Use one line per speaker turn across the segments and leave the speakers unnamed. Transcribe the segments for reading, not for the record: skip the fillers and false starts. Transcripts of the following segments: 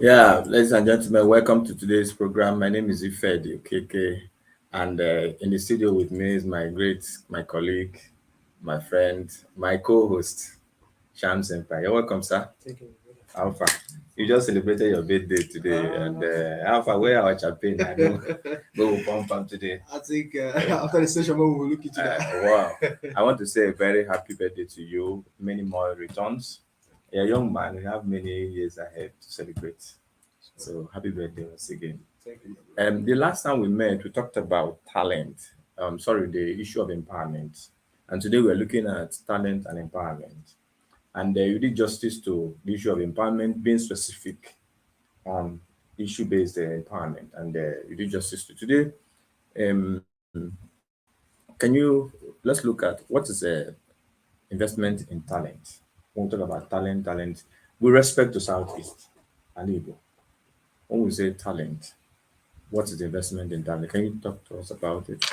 Yeah, ladies and gentlemen, welcome to today's program. My name is Ifedi Okeke, and in the studio with me is my colleague, my friend, my co-host, Sham Senpai. You're welcome, sir.
Thank you.
Alpha, you just celebrated your birthday today, and Alpha, where our champagne? I know, go pump today.
I think after the session, we will look into that.
Wow, I want to say a very happy birthday to you. Many more returns. You're a young man. You have many years ahead to celebrate. So happy birthday once again.
Thank you, my brother.
The last time we met, we talked about talent. Sorry, the issue of empowerment. And today we're looking at talent and empowerment. And you did justice to the issue of empowerment, being specific on issue-based empowerment. And you did justice to today. Um, can you let's look at what is investment in talent? When we talk about talent, with respect to Southeast and Igbo, when we say talent, what is the investment in talent? Can you talk to us about it?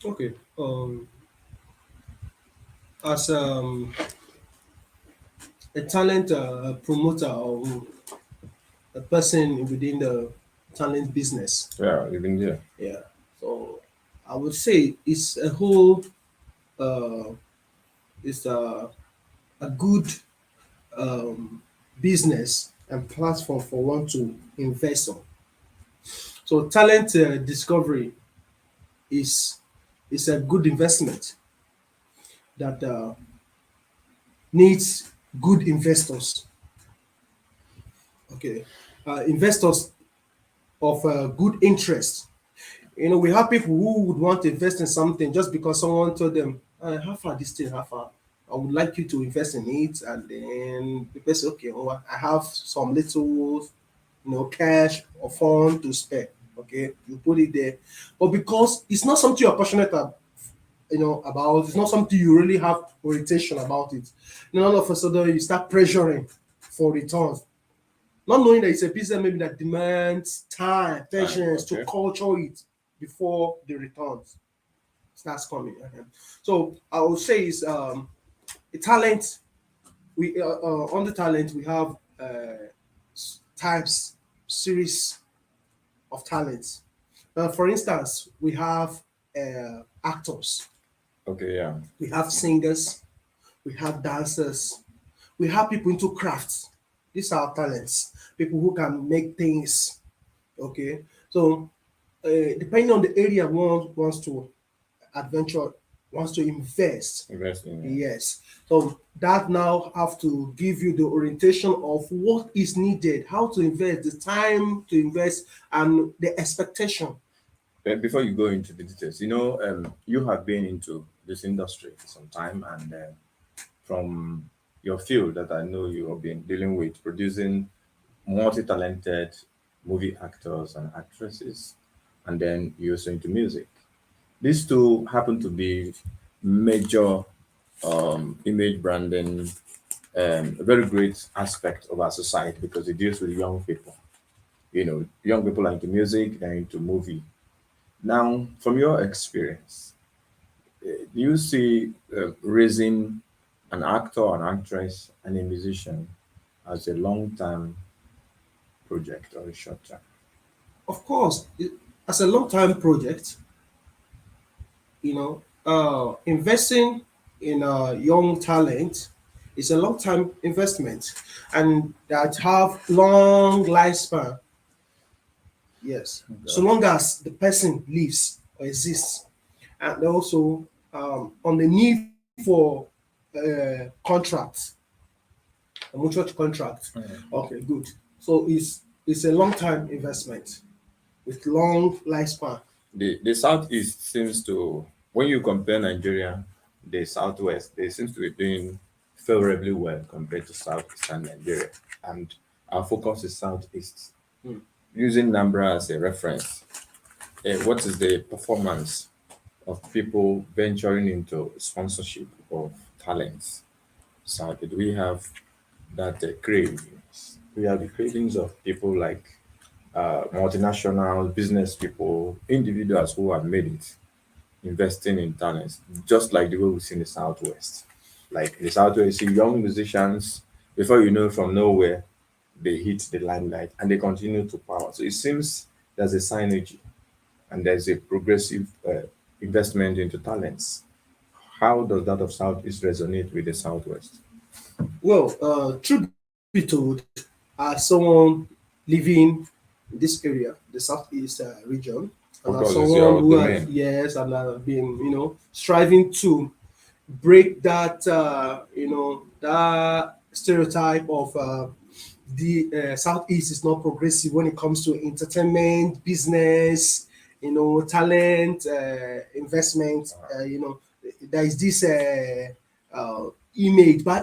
Okay. As a talent promoter or a person within the talent business,
Yeah, you've been there.
yeah. So I would say it's a whole, uh, it's a good um, business and platform for one to invest on. So talent discovery is is a good investment that needs good investors. Okay, investors of good interest. We have people who would want to invest in something just because someone told them, "How far this thing? How far? I would like you to invest in it." And then the person, okay, well, I have some little, cash or fund to spare. Okay, you put it there, but because it's not something you're passionate about, it's not something you really have orientation about it. All of a sudden you start pressuring for returns, not knowing that it's a business maybe that demands time,
Time,
patience to
okay.
culture it before the returns starts coming. So I would say is a talent. We on the talent we have types, series of talents. For instance, we have actors,
Okay, yeah.
we have singers, we have dancers, we have people into crafts. These are talents, people who can make things. Okay, so depending on the area one wants to adventure, wants to invest.
Investing, yeah.
Yes, so that now have to give you the orientation of what is needed, how to invest, the time to invest, and the expectation.
But before you go into the details, you have been into this industry for some time, and from your field that I know you have been dealing with, producing multi-talented movie actors and actresses, and then you're also into music. These two happen to be major image branding, a very great aspect of our society because it deals with young people. Young people are into music, they're into movie. Now, from your experience, do you see raising an actor, an actress, and a musician as a long-term project or a short-term?
Of course, as a long-term project, investing in young talent is a long-term investment and that have long lifespan. Yes, so
Okay.
long as the person lives or exists, and also on the need for contracts, a mutual contract. Okay, good. So it's a long-term investment with long lifespan.
The southeast seems to, when you compare Nigeria, the southwest, they seems to be doing favorably well compared to southeastern Nigeria, and our focus is southeast.
Hmm.
Using Nambra as a reference, what is the performance of people venturing into sponsorship of talents? So, do we have that cravings? We have the cravings of people like multinational business people, individuals who have made it, investing in talents, just like the way we see in the Southwest. Like in the Southwest, you see young musicians, before you know, from nowhere, they hit the limelight and they continue to power. So it seems there's a synergy and there's a progressive investment into talents. How does that of Southeast resonate with the Southwest?
Well, truth be told, as someone living in this area, the southeast region, and
Of
as
course, it's
someone
your
who has,
domain.
yes, and been, striving to break that, that stereotype of the southeast is not progressive when it comes to entertainment, business, talent, investment. There is this bad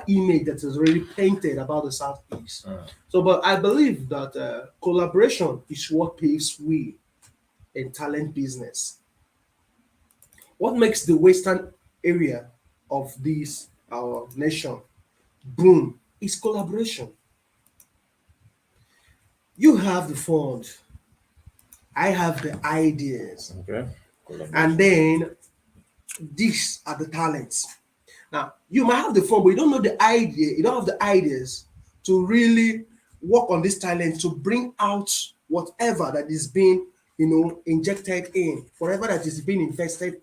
image that is already painted about the southeast. So, but I believe that collaboration is what paves way in talent business. What makes the western area of this our nation boom is collaboration. You have the fund, I have the ideas,
Okay.
and
Collaboration.
then these are the talents. Now, you might have the fund, but you don't know the idea, you don't have the ideas to really work on this talent to bring out whatever that is being, injected in, whatever that is being invested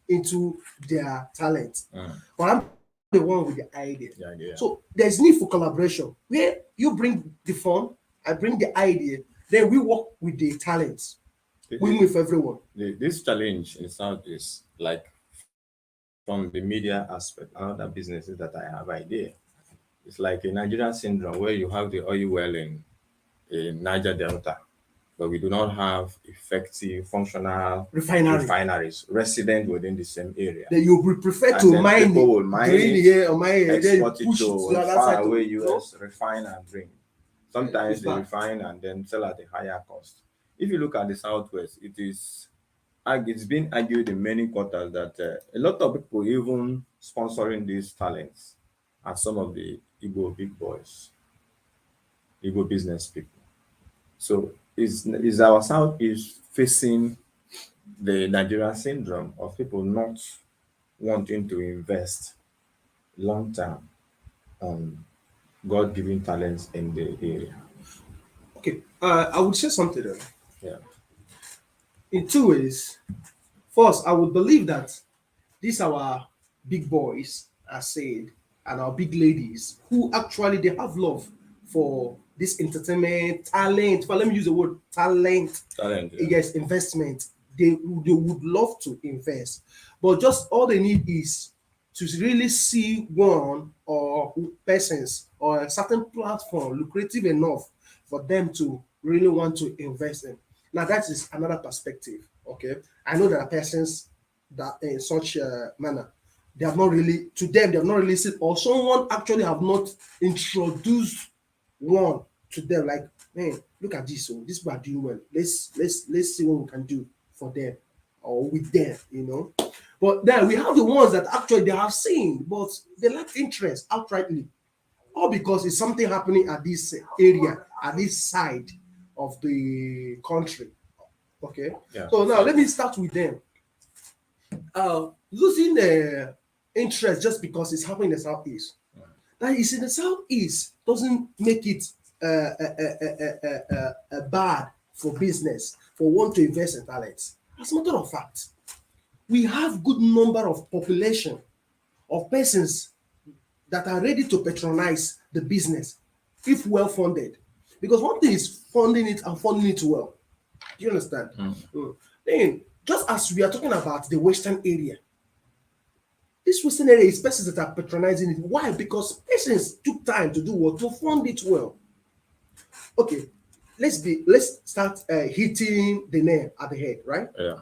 into their talent.
Mm.
But I'm the one with the idea.
Yeah, yeah.
So there's need for collaboration where you bring the fund, I bring the idea, then we work with the talents,
The-
win
the-
with everyone.
this challenge in South is like from the media aspect, other businesses that I have idea. It's like a Nigerian syndrome where you have the oil well in Niger Delta, but we do not have effective, functional
Refinery.
refineries resident within the same area.
Then you will prefer
And
to
then
mine
people
it,
will mine
drain
it,
here or mine here, then
export it
push it
to
to the other
far
side
away
to,
US, refine and bring. Sometimes
it's
they
bad.
refine and then sell at a higher cost. If you look at the Southwest, it's been argued in many quarters that a lot of people even sponsoring these talents are some of the Igbo big boys, Igbo business people. So is our South is facing the Nigerian syndrome of people not wanting to invest long term on God given talents in the area.
Okay, I would say something then.
Yeah.
In two ways. First, I would believe that these our big boys are said and our big ladies who actually they have love for this entertainment talent. But let me use the word talent.
Talent, yeah.
Yes, investment. They would love to invest, but just all they need is to really see one or persons or a certain platform lucrative enough for them to really want to invest in. Now that is another perspective. Okay, I know there are persons that in such a manner they have not really to them they have not really seen or someone actually have not introduced one to them like, man, look at this, this people are doing well, let's see what we can do for them or with them, but then we have the ones that actually they have seen but they lack interest outrightly, all because it's something happening at this area, at this side of the country. Okay,
Yeah.
so now let me start with them. Losing the interest just because it's happening in the southeast. That is in the southeast doesn't make it bad for business for one to invest in talents. As a matter of fact, we have good number of population of persons that are ready to patronize the business if well funded. Because one thing is funding it and funding it well. Do you understand? Then, just as we are talking about the western area, this western area is persons that are patronizing it. Why? Because persons took time to do what? To fund it well. Okay, let's start hitting the nail at the head, right?
Yeah.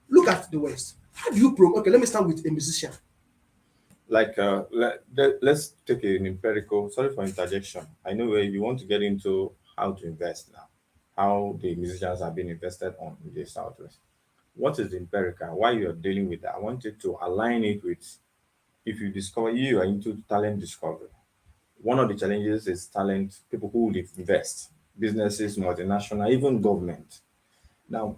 Look at the West. How do you promote? Okay, let me start with a musician.
Like let's take an empirical, sorry for interjection, I know where you want to get into how to invest now, how the musicians have been invested on in the Southwest. What is the empirical, why you're dealing with that? I want you to align it with, if you discover you are into talent discovery, one of the challenges is talent, people who will invest, businesses, multinational, even government. Now,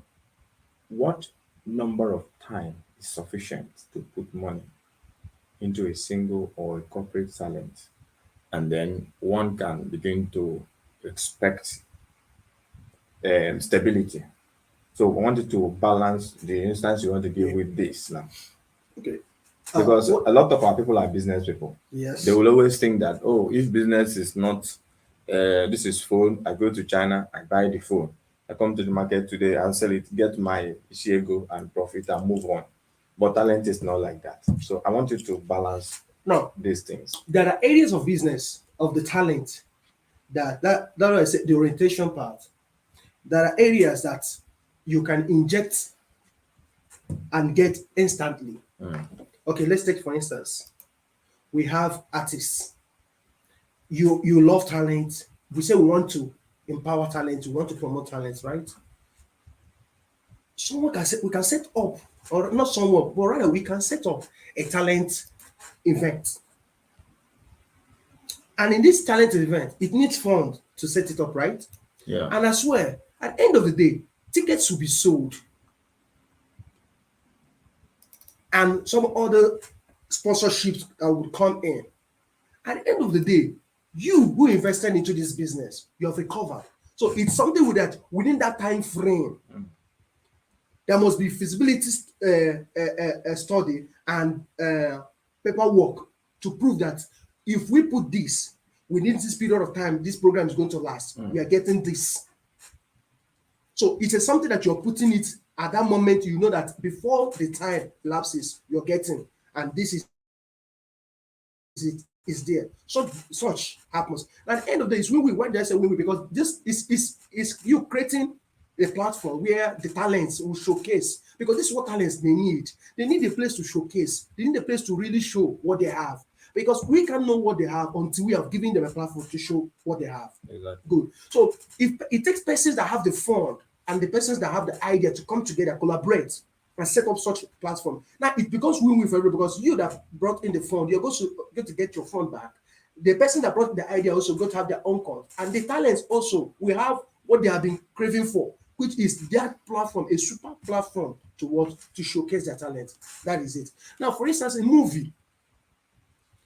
what number of time is sufficient to put money into a single or a corporate talent, and then one can begin to expect stability. So I wanted to balance the instance you want to give
Yeah.
with this now.
Okay.
Because
What?
a lot of our people are business people. They
Yes.
will always think that, oh, if business is not, this is phone, I go to China, I buy the phone. I come to the market today and sell it, get my Ishego and profit and move on. But talent is not like that. So I want you to balance
Now,
these things.
there are areas of business of the talent that I said the orientation part. There are areas that you can inject and get instantly. Okay, let's take for instance, we have artists. You love talent. We say we want to empower talent, we want to promote talent, right? Someone can set, we can set up, or not someone, but rather we can set up a talent event. And in this talent event, it needs fund to set it up, right?
Yeah.
And I swear, at the end of the day, tickets will be sold and some other sponsorships that would come in. At the end of the day, you who invested into this business, you have recovered. So it's something with that within that time frame. There must be feasibility study and paperwork to prove that if we put this within this period of time, this program is going to last. We are getting this. So it is something that you're putting it at that moment. You know that before the time lapses, you're getting, and this is it is there. Such happens. At the end of the day, it's win-win. Why did I say win-win? Because this is you creating a platform where the talents will showcase. Because this is what talents they need. They need a place to showcase. They need a place to really show what they have. Because we can't know what they have until we have given them a platform to show what they have.
Exactly.
Good. So if it takes persons that have the fund and the persons that have the idea to come together, collaborate, and set up such platform. Now it becomes win-win for everybody because you that brought in the fund, you're going to get your fund back. The person that brought the idea also going to have their own cost. And the talents also will have what they have been craving for, which is that platform, a super platform to what to showcase their talent. That is it. Now, for instance, a movie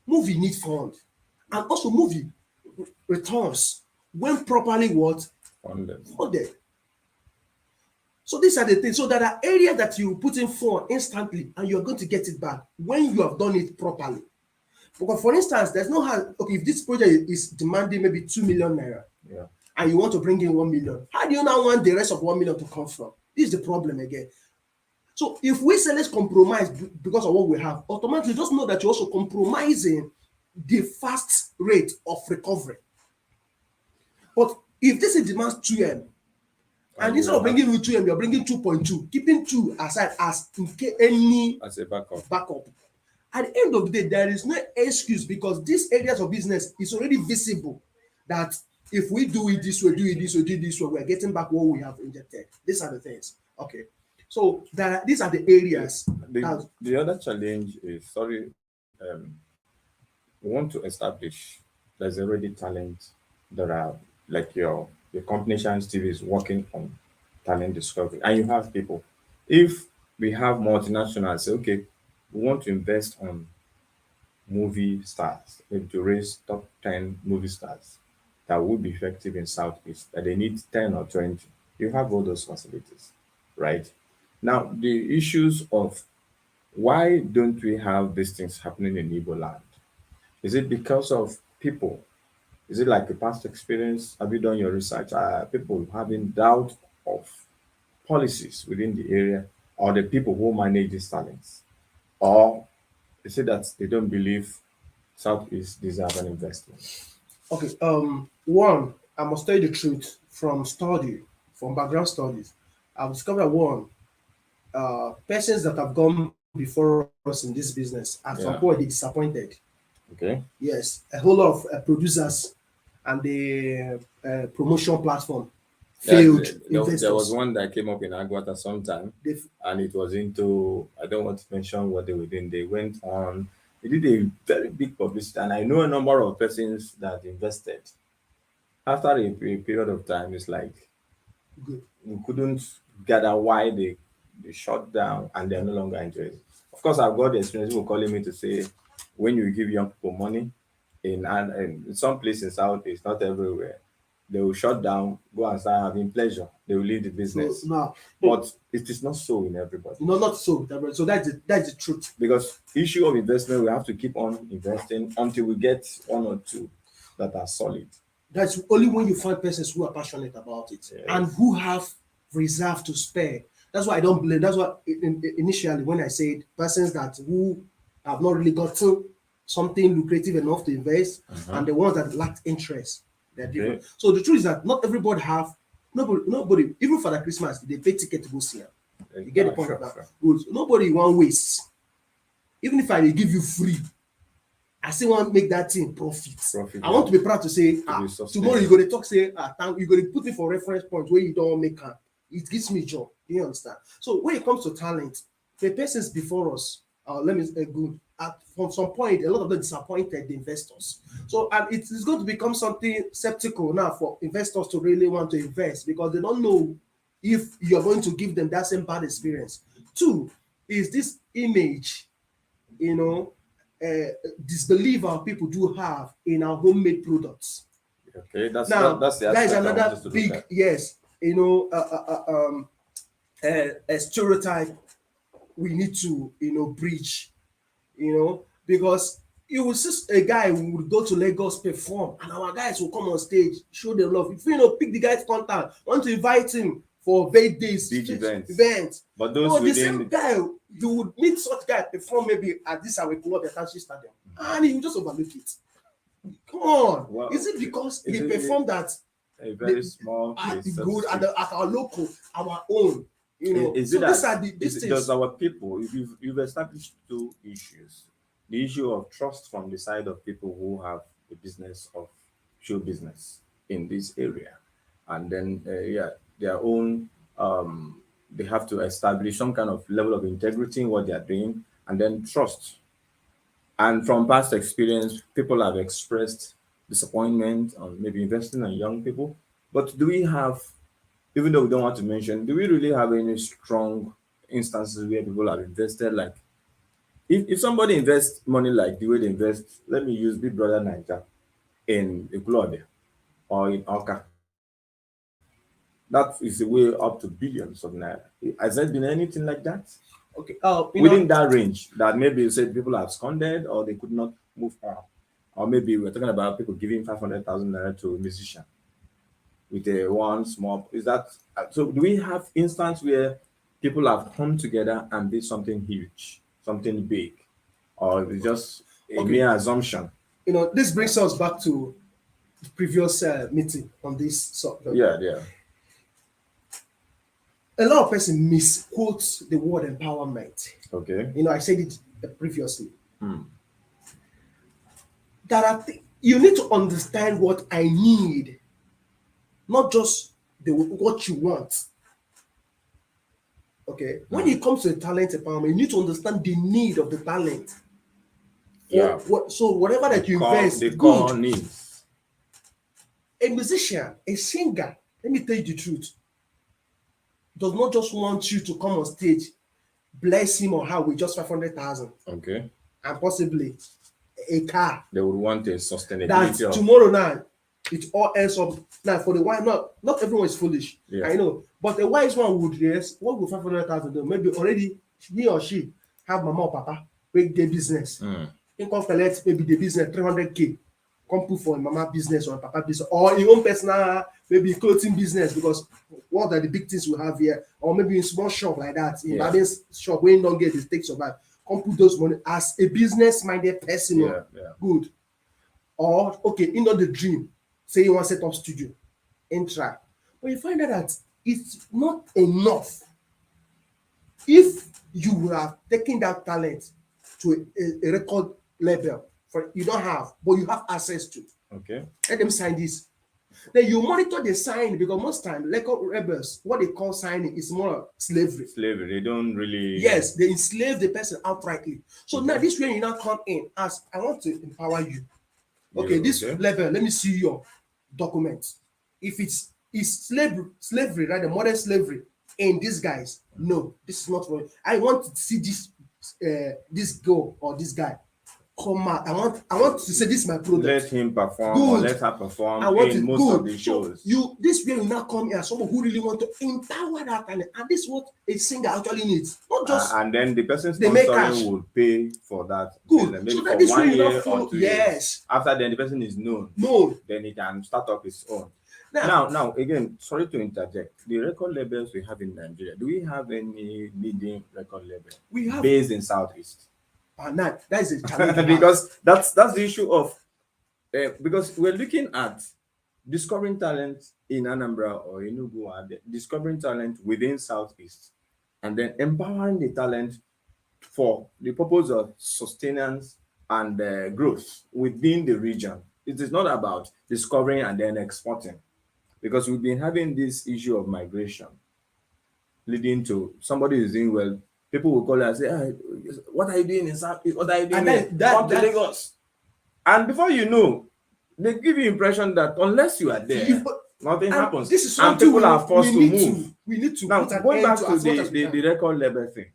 needs fund. And also movie returns when properly what? Funded. So these are the things. So there are areas that you put in for instantly and you're going to get it back when you have done it properly. Because for instance, there's no how, okay, if this project is demanding maybe 2 million naira,
Yeah.
and you want to bring in 1 million, how do you now want the rest of 1 million to come from? This is the problem again. So if we say let's compromise because of what we have, automatically just know that you're also compromising the fast rate of recovery. But if this is demands 2M, and instead of bringing 2M, you're bringing 2.2, keeping 2 aside as in case any
as a backup.
At the end of the day, there is no excuse because these areas of business is already visible that if we do it this way, do it this way, do it this way, we're getting back what we have injected. These are the things. Okay. So these are the areas.
The other challenge is, we want to establish there's already talent that are like your company Chance TV is working on talent discovery, and you have people. If we have multinationals say, okay, we want to invest on movie stars, maybe to raise top 10 movie stars that would be effective in Southeast, that they need 10 or 20. You have all those facilities, right? Now, the issues of why don't we have these things happening in Igbo land? Is it because of people? Is it like a past experience? Have you done your research? Are people having doubt of policies within the area or the people who manage these talents? Or is it that they don't believe Southeast deserve an investment?
Okay. One, I must tell you the truth from background studies. I've discovered one, persons that have gone before us in this business at some point they disappointed.
Okay.
Yes, a whole lot of producers and the promotion platform failed investors.
There was one that came up in Aguata sometime, and it was into, I don't want to mention what they were doing. They went on, they did a very big publicity, and I know a number of persons that invested. After a period of time, it's like
Good.
we couldn't gather why they shut down and they're no longer interested. Of course, I've got the experience people calling me to say, when you give young people money in some places in South, it's not everywhere. they will shut down, go and start having pleasure. They will leave the
So
business.
now,
But it is not so in everybody.
not so. So that's the truth.
Because issue of investment, we have to keep on investing until we get one or two that are solid.
That's only when you find persons who are passionate about it
Yes.
and who have reserve to spare. That's why I don't blame. That's why initially when I said persons that who have not really gotten something lucrative enough to invest, and the ones that lacked interest, they're different. So the truth is that not everybody have nobody even for the Christmas they pay ticket to go see him. You get the point of that?
Sure.
Good. So nobody want waste. Even if I dey give you free, I still want to make that thing profit. I want to be proud to say,
be sustainable.
tomorrow you're going to talk, say, you're going to put me for reference point where you don't make am. It gives me joy. Do you understand? So when it comes to talent, the persons before us, let me say, good. From some point, a lot of them disappointed the investors. So and it is going to become something skeptical now for investors to really want to invest because they don't know if you're going to give them that same bad experience. Two is this image, disbelief our people do have in our homemade products.
Okay, that's
Now
that's the
that is
aspect I want
another
us to look
big
at.
yes, a stereotype we need to breach, because you will see a guy who would go to Lagos perform, and our guys will come on stage, show them love. If you pick the guy's contact, want to invite him for birthdays,
Big
events.
But those
No, the
within
same guy, you would meet such guy perform maybe at this our club at Tashi Stadium, and he will just overlook it. Come on,
Well,
is it because
is
he
it
performed at
a very small place, so to
good
speak.
at our local, our own?
Is
So
it
these
that
are these things.
does our people, if you've established two issues, the issue of trust from the side of people who have the business of show business in this area, and then their own they have to establish some kind of level of integrity in what they are doing, and then trust. And from past experience, people have expressed disappointment on maybe investing in young people. But do we have, even though we don't want to mention, do we really have any strong instances where people have invested? Like, if somebody invests money like the way they invest, let me use Big Brother Niger in Ekulode or in Oka, that is a way up to billions of naira. Has there been anything like that?
Okay.
Within that range, that maybe you said people have absconded or they could not move on. Or maybe we're talking about people giving 500,000 naira to a musician with a one small. Is that so? Do we have instance where people have come together and did something huge, something big, or it's just a mere assumption?
This brings us back to the previous meeting on this subject.
Yeah.
A lot of person misquotes the word empowerment.
Okay.
I said it previously. That you need to understand what I need, not just what you want. Okay. When it comes to talent empowerment, you need to understand the need of the talent.
Yeah.
So whatever that you invest,
the core needs.
A musician, a singer, let me tell you the truth, does not just want you to come on stage, bless him or her with just 500,000
Okay.
and possibly a car.
They would want a sustainability
That
of
tomorrow now, it all ends up now for the wise. Not everyone is foolish.
Yeah.
I know, but the wise one would what would 500,000 do? Maybe already he or she have mama or papa make their business. He can collect maybe the business 300K, come put for mama business or papa business or your own personal maybe clothing business, because what are the big things we have here, or maybe in small shop like that in Babin's shop where you don't get the take survive. Come put those money as a business minded person.
Yeah.
Good. Or okay, the dream. Say you want to set up studio and try. But you find out that it's not enough. If you have taken that talent to a record level, you don't have, but you have access to.
Okay.
Let them sign this. Then you monitor the sign, because most times, record rebels, what they call signing is more slavery.
Slavery. They don't really.
Yes, they enslave the person outrightly. So now this way you now come in as I want to empower you. Okay, this level, let me see your documents. If it's slavery, right? The modern slavery in these guys. No, this is not for I want to see this girl or this guy come out. I want to say this is my product.
Let him perform or
Good.
let her perform
I want
in
it
most of
good.
the
So
shows.
this way you now come here, someone who really want to empower that talent, and this is what a singer actually needs, not just
And then the person
they make cash.
sponsoring will pay for that.
Good.
Maybe
So that
for
this way
1
you not
year
follow.
or 2 years.
Yes.
After then, the person is known.
No.
Then he can start up his own.
Now,
Now, again, sorry to interject. The record labels we have in Nigeria, do we have any leading record label
we have
based in Southeast?
now that is a challenge.
Because that's the issue of because we're looking at discovering talent in Anambra or Enugu, and discovering talent within Southeast, and then empowering the talent for the purpose of sustenance and growth within the region. It is not about discovering and then exporting, because we've been having this issue of migration leading to somebody is doing well. People will call us and say, what are you doing in South? What are you doing? Come to Lagos. And before you know, they give you impression that unless you are there, nothing happens.
This is
and people are forced to move.
We need to
Now,
put an
going
end
back
to
to
as much as we
the
can.
record label thing,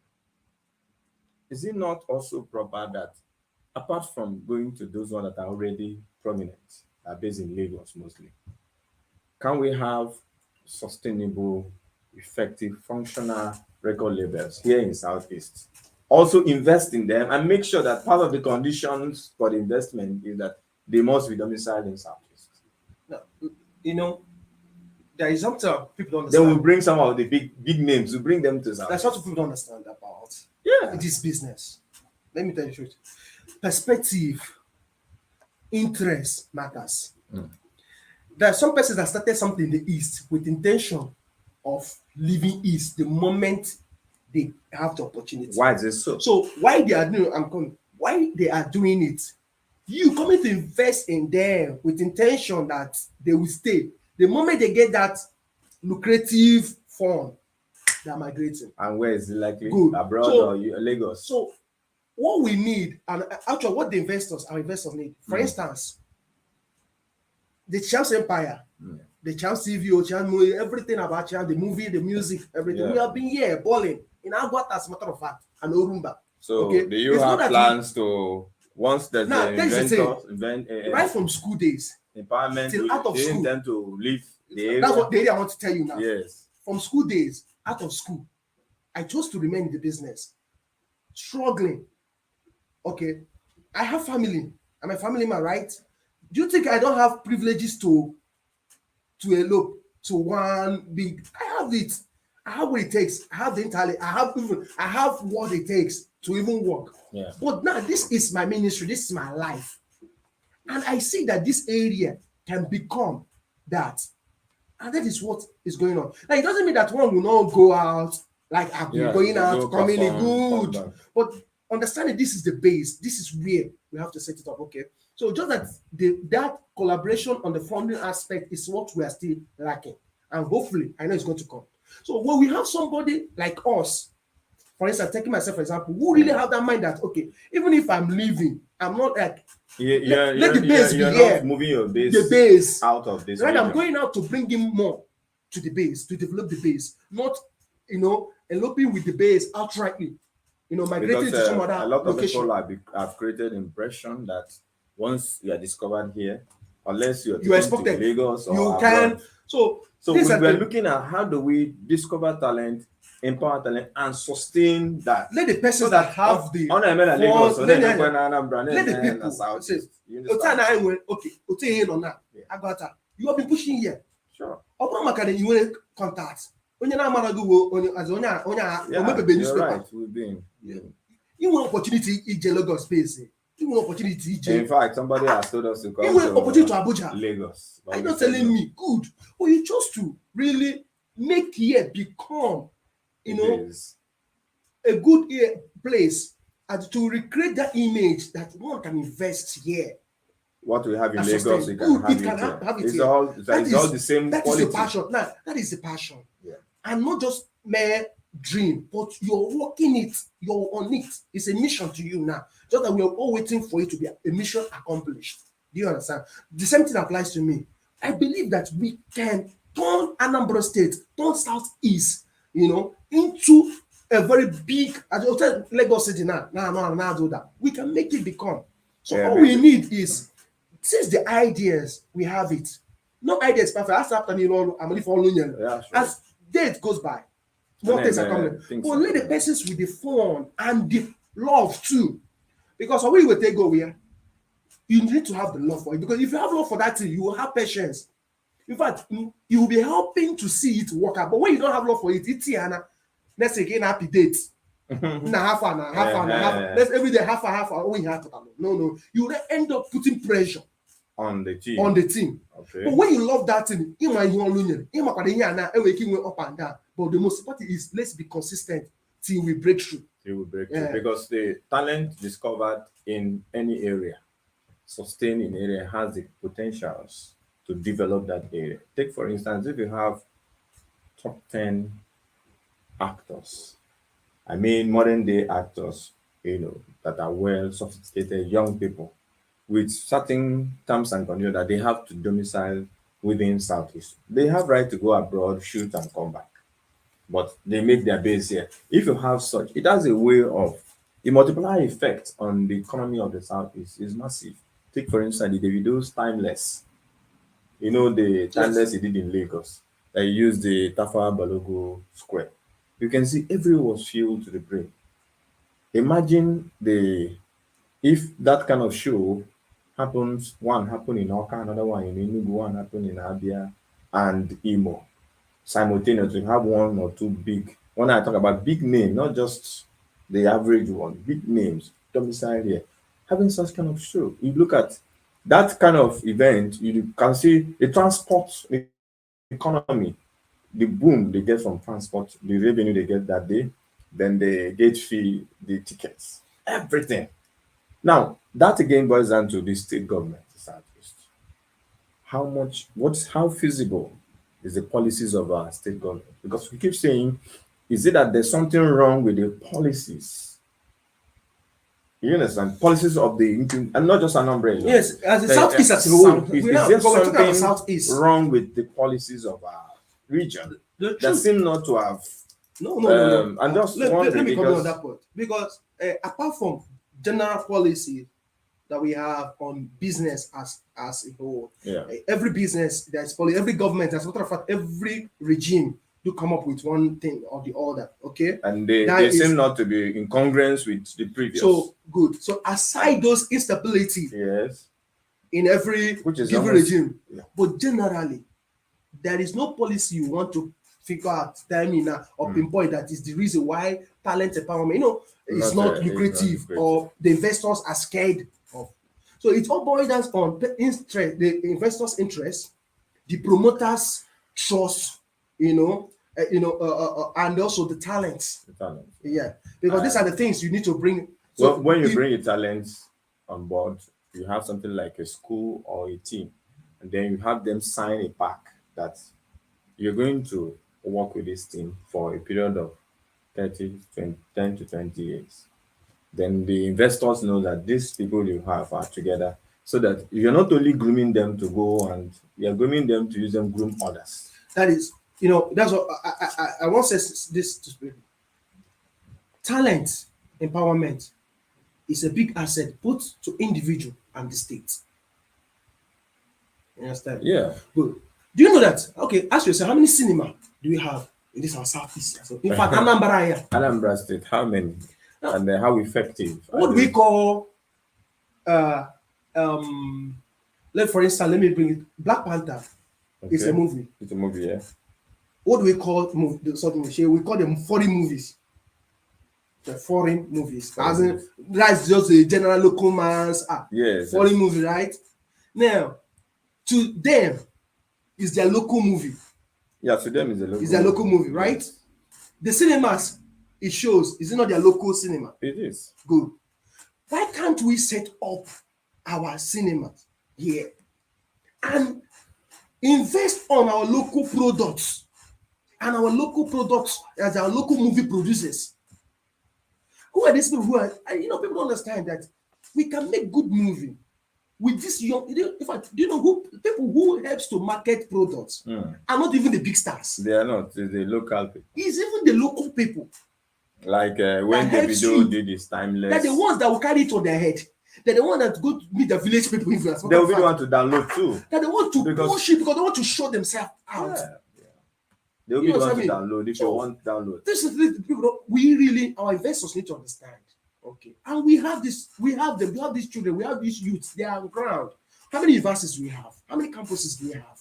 is it not also proper that apart from going to those ones that are already prominent, are based in Lagos mostly, can we have sustainable, effective, functional record labels here in Southeast? Also invest in them and make sure that part of the conditions for the investment is that they must be domiciled in Southeast.
Now, there is something people don't understand.
Then we'll bring some of the big names, we'll bring them to Southeast.
That's what people don't understand about this business. Let me tell you the truth. Perspective, interest matters. There are some persons that started something in the East with intention of living East the moment they have the opportunity.
Why is this so?
So why they are doing, why they are doing it, you coming to invest in them with intention that they will stay. The moment they get that lucrative fund, they are migrating.
And where is it likely?
Good.
Abroad or Lagos?
So what we need, and actually what our investors need, for instance, the Chance Empire, the Chance CVO, Chance movie, everything about Chance, the movie, the music, everything. Yeah. We have been here balling in Agwata, as a matter of fact, and Orumba.
So do you have plans to, once there's an inventor,
right from school days,
empowerment,
till out of school,
intend to leave the area?
That's what the area I want to tell you now.
Yes.
From school days, out of school, I chose to remain in the business, struggling. Okay, I have family. I'm a family man, right? Do you think I don't have privileges to elope to one big? I have it. I have what it takes. I have the intellect. I have what it takes to even work.
Yeah.
But now this is my ministry. This is my life, and I see that this area can become that, and that is what is going on. Now it doesn't mean that one will not go out like I've been going out, coming in good, but understanding this is the base. This is where we have to set it up. Okay. So just that that collaboration on the funding aspect is what we are still lacking. And hopefully, I know it's going to come. So when we have somebody like us, for instance, taking myself for example, who really have that mind that, okay, even if I'm leaving, I'm not like, let the base be here.
Moving your base,
the base
out of this.
Right, I'm going out to bring in more to the base, to develop the base, not, eloping with the base outrightly, migrating to some other location.
A lot of people have created impression that once you are discovered here, unless you are expected to Lagos or
you
abroad,
can. So
we're looking at how do we discover talent, empower talent, and sustain that.
Let the persons that have the
Lagos,
let the people say, okay, you have been pushing here.
Sure.
You want contact. You're right.
We've been.
You want opportunity in Lagos space. You want opportunity.
In fact, somebody has told us to come
to opportunity to Abuja.
Lagos.
Are you not telling me? Good. But you chose to really make here become, a good place and to recreate that image that one can invest here.
What we have in Lagos, we can have it. It's all the same
that
quality.
Is the passion. Now, that is the passion.
Yeah.
And not just mere dream, but you're working it, you're on it. It's a mission to you now. Just that we are all waiting for it to be a mission accomplished. Do you understand? The same thing applies to me. I believe that we can turn Anambra State, turn Southeast, into a very big, as you said, Lagos City now do that. We can make it become. So all we need is, since the ideas, we have it. No ideas perfect. As after I'm only following you.
Yeah, sure.
As date goes by, more things are coming. But let the persons with the fun and the love too. Because when you will take go where, you need to have the love for it. Because if you have love for that thing, you will have patience. In fact, you will be helping to see it work out. But when you don't have love for it, it's let's again happy dates. Half an hour. Let's every day half an hour. When you have to no. You will end up putting pressure
on the team.
Okay. But when you love that thing, up and down. But the most important is let's be consistent till we break through.
Because the talent discovered in any area, sustained in area, has the potentials to develop that area. Take for instance, if you have top 10 actors, I mean modern day actors, that are well sophisticated young people with certain terms and conditions that they have to domicile within Southeast. They have right to go abroad, shoot and come back. But they make their base here. If you have such, it has a way of the multiplier effect on the economy of the Southeast is massive. Take for instance the Davido's Timeless. The Timeless he did in Lagos. They used the Tafawa Balogo Square. You can see everyone was filled to the brim. Imagine if that kind of show happens, one happened in Oka, another one in Enugu, one happened in Abia and Imo. Simultaneously, have one or two big. When I talk about big name, not just the average one, big names, domicile here, having such kind of show. You look at that kind of event, you can see the transport economy, the boom they get from transport, the revenue they get that day, then the gate fee, the tickets, everything. Now, that again boils down to the state government, the Southeast. How feasible is the policies of our state government? Because we keep saying, is it that there's something wrong with the policies? You understand? Policies of and not just an umbrella.
Yes, as the Southeast as a whole.
Is there something wrong with the policies of our region that seem not to have?
No.
And just
let me comment on that point. Because apart from general policy that we have on business as a whole, every business there's policy, every government, as a matter of fact, every regime do come up with one thing or the other. Okay,
and they seem not to be in congruence with the previous.
So good. So aside those instability, in every given regime, but generally, there is no policy you want to figure out or pinpoint that is the reason why talent empowerment, it's not lucrative or the investors are scared of. So it all boils down on the investors' interest, the promoters' trust, and also the talents. Because these are the things you need to bring.
So when you bring your talents on board, you have something like a school or a team, and then you have them sign a pack that you're going to work with this team for a period of 10 to 20 years. Then the investors know that these people you have are together, so that you're not only grooming them to go and you're grooming them to use them groom others.
That is, that's what I want to say this to speak. Talent empowerment is a big asset both to individual and the state. You understand?
Yeah.
Good. Do you know that? Okay, ask yourself, how many cinema do we have in this our Southeast? So, in fact,
Anambra State, how many? And how effective?
What do we call for instance, let me bring it. Black Panther is a movie.
It's a movie, yeah.
What do we call we call them foreign movies. The foreign movies. As in, that's just a general local man's foreign movie, right? Now, to them, is their local movie.
Yeah, to them
is their local movie, right? Yes. The cinemas it shows, is it not their local cinema?
It is.
Good. Why can't we set up our cinemas here and invest on our local products and our local products as our local movie producers? Who are these people who are, people don't understand that we can make good movie with this young, in fact, do you know who people who helps to market products are not even the big stars.
They are not. It's the local people.
It's even the local people.
Like when Davido did his Timeless.
They're the ones that will carry it on their head. They're the one that go to meet the village people influence.
They will be the one to download too.
That they want to
Because-
push it because they want to show themselves out.
Yeah. They will
You
be
know
the
what
one
I
to
mean?
download if
So-
you want download.
This is the people we really, our investors need to understand. Okay. And we have this, we have them, we have these children, we have these youths, they are on ground. How many universities do we have? How many campuses do we have?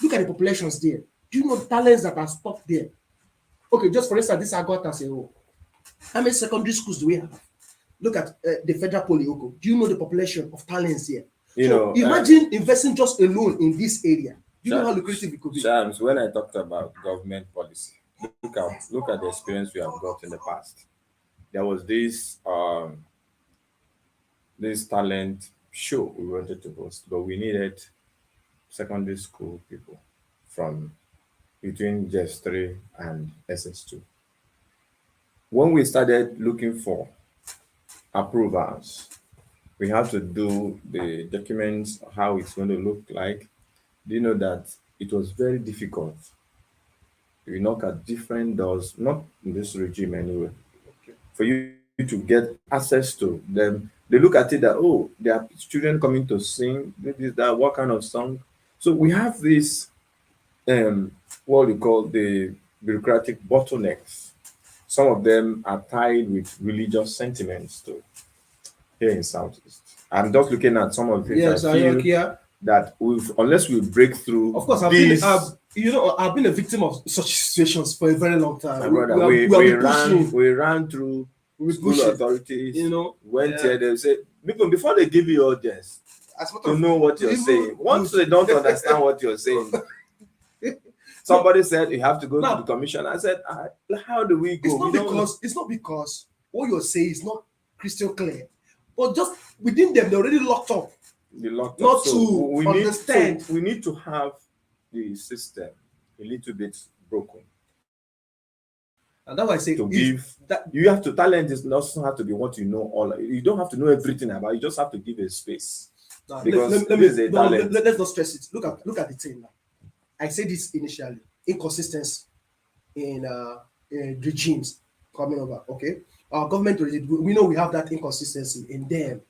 Look at the populations there. Do you know the talents that are stuck there? Okay, just for instance, this Agota as a whole. How many secondary schools do we have? Look at the Federal Polyoko. Do you know the population of talents here?
You
So
know,
imagine investing just alone in this area. Do you know how
Shams-
lucrative it could be?
Shams, when I talked about government policy, look at the experience we have got in the past. There was this talent show we wanted to host, but we needed secondary school people from between JS3 and SS2. When we started looking for approvals, we had to do the documents, how it's going to look like. Do you know that it was very difficult? We knock at different doors, not in this regime anyway, for you to get access to them. They look at it that, oh, there are children coming to sing, this, that, what kind of song? So we have this, what we call the bureaucratic bottlenecks. Some of them are tied with religious sentiments too, here in Southeast. I'm just looking at some of the things
Yes,
I feel
Ayokia.
that unless we break through
Of course,
these,
I've been a victim of such situations for a very long time.
my brother,
have
we
been pushing,
ran through
we
school
pushing,
authorities,
you know.
went
Yeah.
here, they say, people, before they give you audience,
As a matter
to
of
know what you're
even-
saying. Once they don't understand what you're saying, somebody said you have to go
Now-
to the commission. I said, how do we go?
it's not
We don't know.
because what you're saying is not crystal clear, but just within them they're already locked up.
The locked
not
up. So
to
we
understand.
we need to have the system a little bit broken
And that's why I say
to
if
give.
that
You have to talent is not have to be what you know all. You don't have to know everything about. You just have to give a space.
now,
Because
let
this is a
me no,
talent.
let's not stress it. Look at the thing now. I said this initially, inconsistency in regimes coming over. Okay, our government we know we have that inconsistency in them.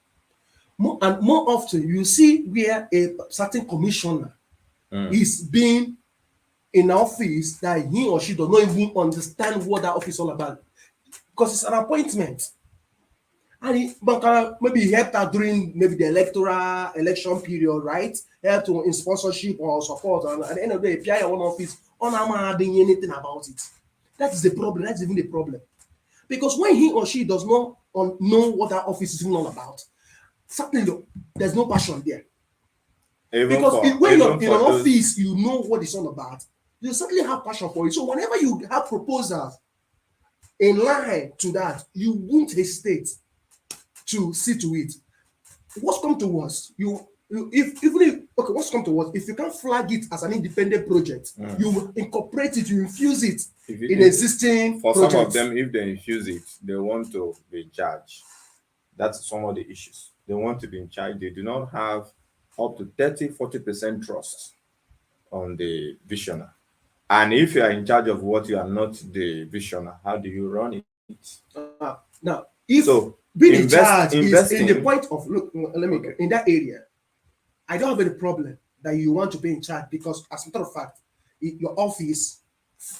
More often, you see where a certain commissioner is being in office that he or she does not even understand what that office is all about, because it's an appointment. And maybe he helped out during maybe the election period, right? Helped in sponsorship or support, and at the end of the day, PI one office, not doing anything about it. That is the problem. That's even the problem. Because when he or she does not know what that office is even all about, certainly there's no passion there. Because when you're in an office, you know what it's all about. You certainly have passion for it. So whenever you have proposals in line to that, you won't hesitate to see to it. What's come to us? What's come to us? If you can't flag it as an independent project, you incorporate it, you infuse it in existing
for
projects.
some of them, if they infuse it, they want to be in charge. That's some of the issues. They want to be in charge. They do not have up to 30-40% trust on the visioner. And if you are in charge of what you are not the visioner, how do you run it?
Now, if
So
being in charge is in
investing-
the point of in that area, I don't have any problem that you want to be in charge, because as a matter of fact, your office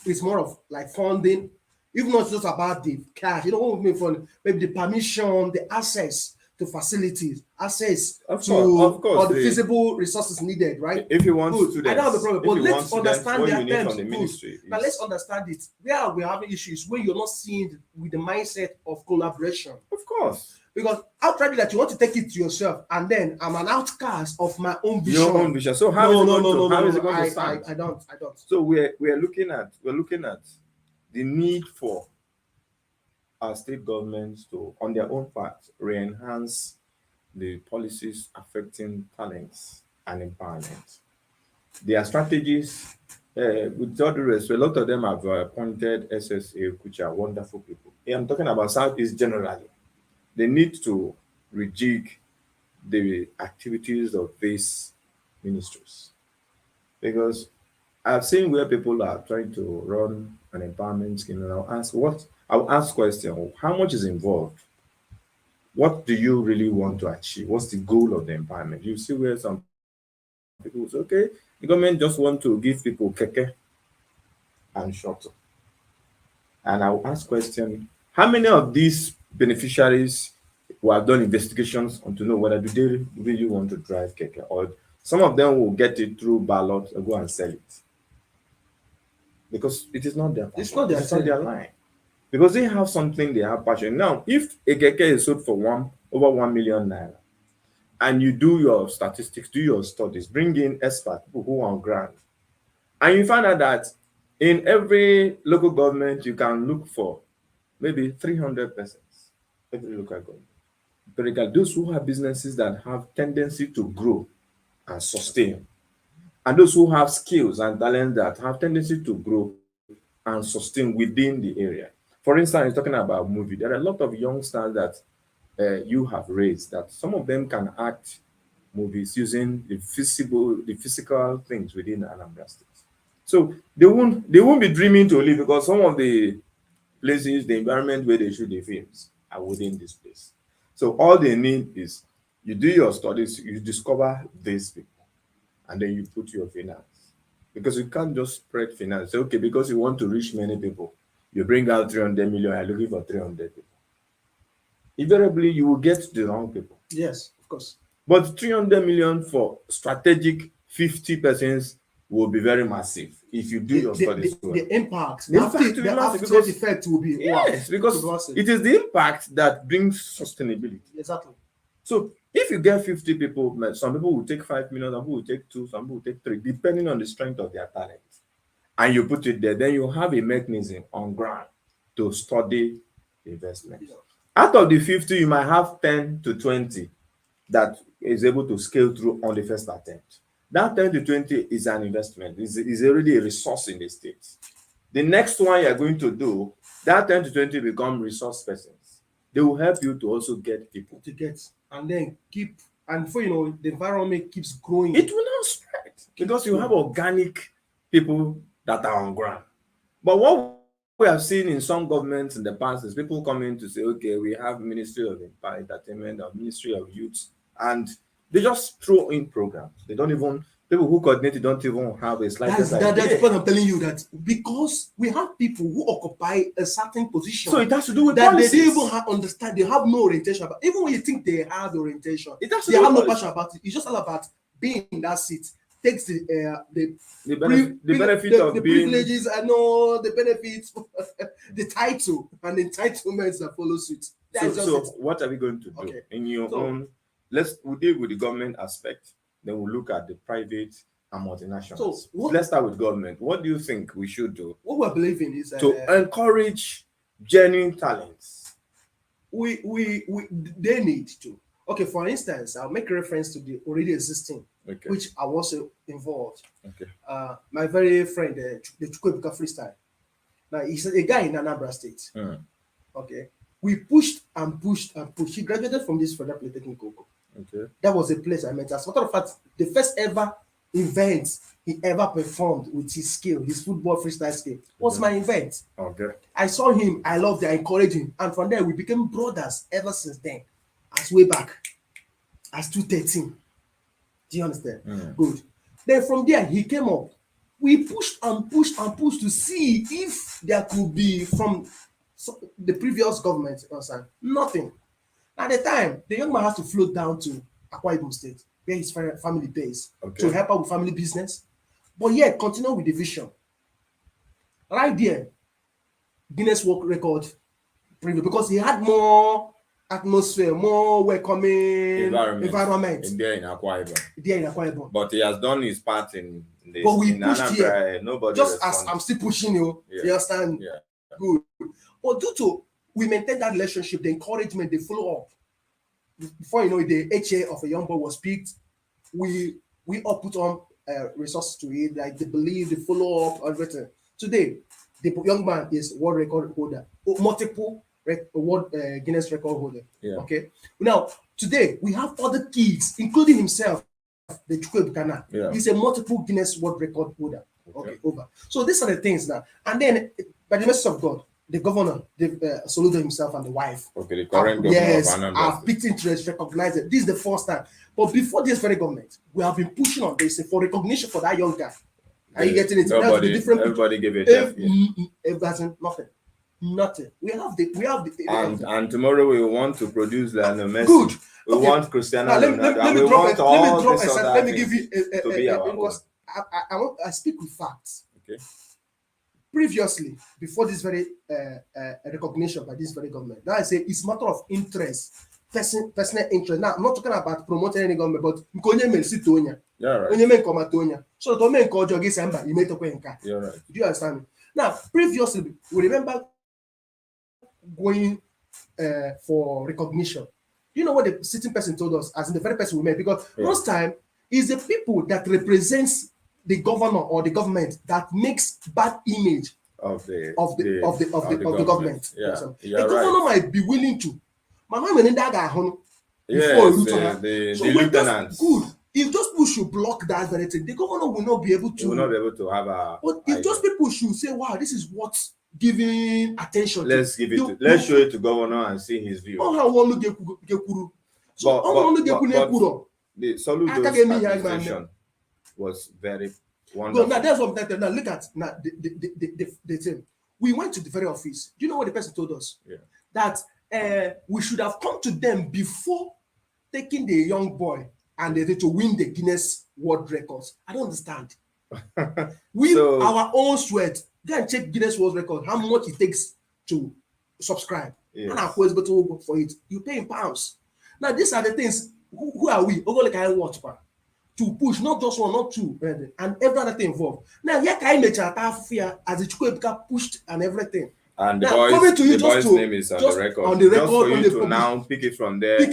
is more of like funding, even not just about the cash, what we mean for maybe the permission, the access to facilities, access
Of
to
course,
all the
the-
feasible resources needed, right?
If you want
Good.
students,
I don't have a problem,
if
but
you
let's
want students,
understand
what
their
you need
terms.
from the
Good.
ministry
Now
is-
let's understand it. Where we're having issues when you're not seeing it with the mindset of collaboration.
Of course.
Because outrightly that you want to take it to yourself, and then I'm an outcast of my own vision.
Your own vision. So how is it going to stand?
I don't.
So we're looking at the need for our state governments to, on their own part, re-enhance the policies affecting talents and empowerment. Their strategies, with all due respect, a lot of them have appointed SSA, which are wonderful people. Yeah, I'm talking about Southeast generally. They need to rejig the activities of these ministries, because I've seen where people are trying to run an empowerment scheme, and I'll ask question, how much is involved? What do you really want to achieve? What's the goal of the empowerment? You see where some people will say, okay, the government just want to give people keke and shuttle. And I'll ask question, how many of these beneficiaries who have done investigations on to know whether do they really want to drive keke, or some of them will get it through ballot and go and sell it because it is not their passion.
It's not their
It's not
thing.
their line. Because they have something they have passion. Now, if a keke is sold for over 1 million naira, and you do your statistics, do your studies, bring in experts, people who are on ground, and you find out that in every local government you can look for maybe 300 persons, every local government. But again, those who have businesses that have tendency to grow and sustain, and those who have skills and talent that have tendency to grow and sustain within the area. For instance, talking about movie, there are a lot of youngsters that you have raised that some of them can act movies using the physical things within Anambra State. So they won't be dreaming to leave because some of the places, the environment where they shoot the films are within this place. So all they need is you do your studies, you discover these people, and then you put your finance. Because you can't just spread finance. Say, okay, because you want to reach many people, you bring out 300 million, you're looking for 300 people. Invariably, you will get the wrong people.
Yes, of course.
But 300 million for strategic 50 persons will be very massive if you do your studies well.
The impact,
The impact will be
the
massive
after
because-
effect will be
Yes, because
massive.
it is the impact that brings sustainability.
Exactly.
So if you get 50 people, some people will take 5 million, some people will take 2, some people will take 3, depending on the strength of their talent. And you put it there, then you have a mechanism on ground to study the investment.
Yeah.
Out of the 50, you might have 10 to 20 that is able to scale through on the first attempt. That 10 to 20 is an investment, is already a resource in the state. The next one you're going to do, that 10 to 20 become resource persons. They will help you to also get people.
To get and then keep, and before you know, the environment keeps growing.
It will not spread because you have organic people that are on ground. But what we have seen in some governments in the past is people coming to say, okay, we have Ministry of Entertainment or Ministry of Youth, and they just throw in programs. They don't even, people who coordinate it don't even have a slightest
That's
idea.
what I'm telling you, that because we have people who occupy a certain position,
So it has to do with
that
policies.
they don't even understand, they have no orientation about. Even when you think they have the orientation,
It has to
they
do
have
with
no
policy.
passion about it. It's just all about being in that seat. Takes the
The benefit of
the
being
privileges and all the benefits, the title and the entitlements that follow suit. That's just
so
it.
what are we going to do
Okay.
in your
So-
own? We'll deal with the government aspect, then we'll look at the private and multinationals.
So what-
Let's start with government. What do you think we should do
What we're believing is
to encourage genuine talents?
they need to. Okay, for instance, I'll make reference to the already existing,
Okay.
which I was involved.
Okay.
My very friend, the Chukwuebuka Freestyle. Now he's a guy in Anambra State.
Mm.
Okay, we pushed and pushed and pushed. He graduated from this Federal Polytechnic.
Okay.
That was the place I met. As a matter of fact, the first ever event he ever performed with his skill, his football freestyle skill, was my event.
Okay.
I saw him, I loved it, I encouraged him, and from there we became brothers ever since then. As way back, as 2013. Do you understand?
Mm.
Good. Then from there he came up. We pushed and pushed and pushed to see if there could be from the previous government concerned. Nothing. At the time, the young man has to float down to Akwa Ibom State, where his family base,
Okay.
to help out with family business. But yet, continue with the vision. Right there, Guinness World Record preview, because he had more atmosphere, more welcoming environment
in there in Akwa Ibom.
there in Akwa Ibom.
But he has done his part in this.
But we
in
pushed
Anambra, nobody
Just as
responded.
I'm still pushing you,
Yeah.
you understand?
Yeah.
Good. But due to we maintain that relationship, the encouragement, the follow up. Before you know it, the HA of a young boy was picked. We all put on resources to it, like the belief, the follow up, everything. Today, the young man is world record holder, multiple world Guinness record holder.
Yeah.
Okay. Now today we have other kids, including himself, the Chukwuebuka.
Yeah.
He's a multiple Guinness world record holder.
Okay.
Okay, over. So these are the things now. And then, by the mercy of God, the governor, Soludo himself and the wife.
Okay, the current governor
Yes,
of Anambra
have
State.
picked interest, recognized it. This is the first time. But before this very government, we have been pushing on this for recognition for that young guy. Are you getting it? That's the
Nobody,
different
everybody gave a deaf ear.
nothing. Nothing. We have the
And tomorrow we want to produce Lionel Messi.
good.
We
Okay.
want Cristiano
Now,
Ronaldo.
let
and
me
we
drop
want
it.
all
Let me drop
these
a
other
Let me give
things
you
to be our own.
because I speak with facts.
Okay.
Previously, before this very recognition by this very government, now I say it's matter of interest, personal interest. Now I'm not talking about promoting any government, but
Yeah, right.
so to make December, you may talk
You're right.
do you understand me? Now, previously, we remember going for recognition. You know what the sitting person told us, as in the very person we met, because most time is the people that represents the governor or the government that makes bad image
Of the
government.
Yeah,
So,
you're
a governor
right.
might be willing to. Mama when that guy before
Yes, the
so when
lieutenants.
good. If those people should block that very thing, the governor will not be able
You will not
to.
be able to have a.
But if those people should say, "Wow, this is what's giving attention,"
Let's give it. Let's show it to governor and see his view.
how one get kuru. So
But the Soludo's administration was very wonderful.
now that's what now look at now the thing. We went to the very office. Do you know what the person told us?
Yeah.
That we should have come to them before taking the young boy and they to win the Guinness World Records. I don't understand. Our own sweat, go and check Guinness World Record, how much it takes to subscribe.
Yes.
And of course, but to go for it, you pay in pounds. Now, these are the things. Who are we? To push, not just one, not two, and every other thing involved. Now, here can I make a as it pushed and everything.
And the
now,
boy's name is on the record.
On the record,
just for you to now pick it from there, and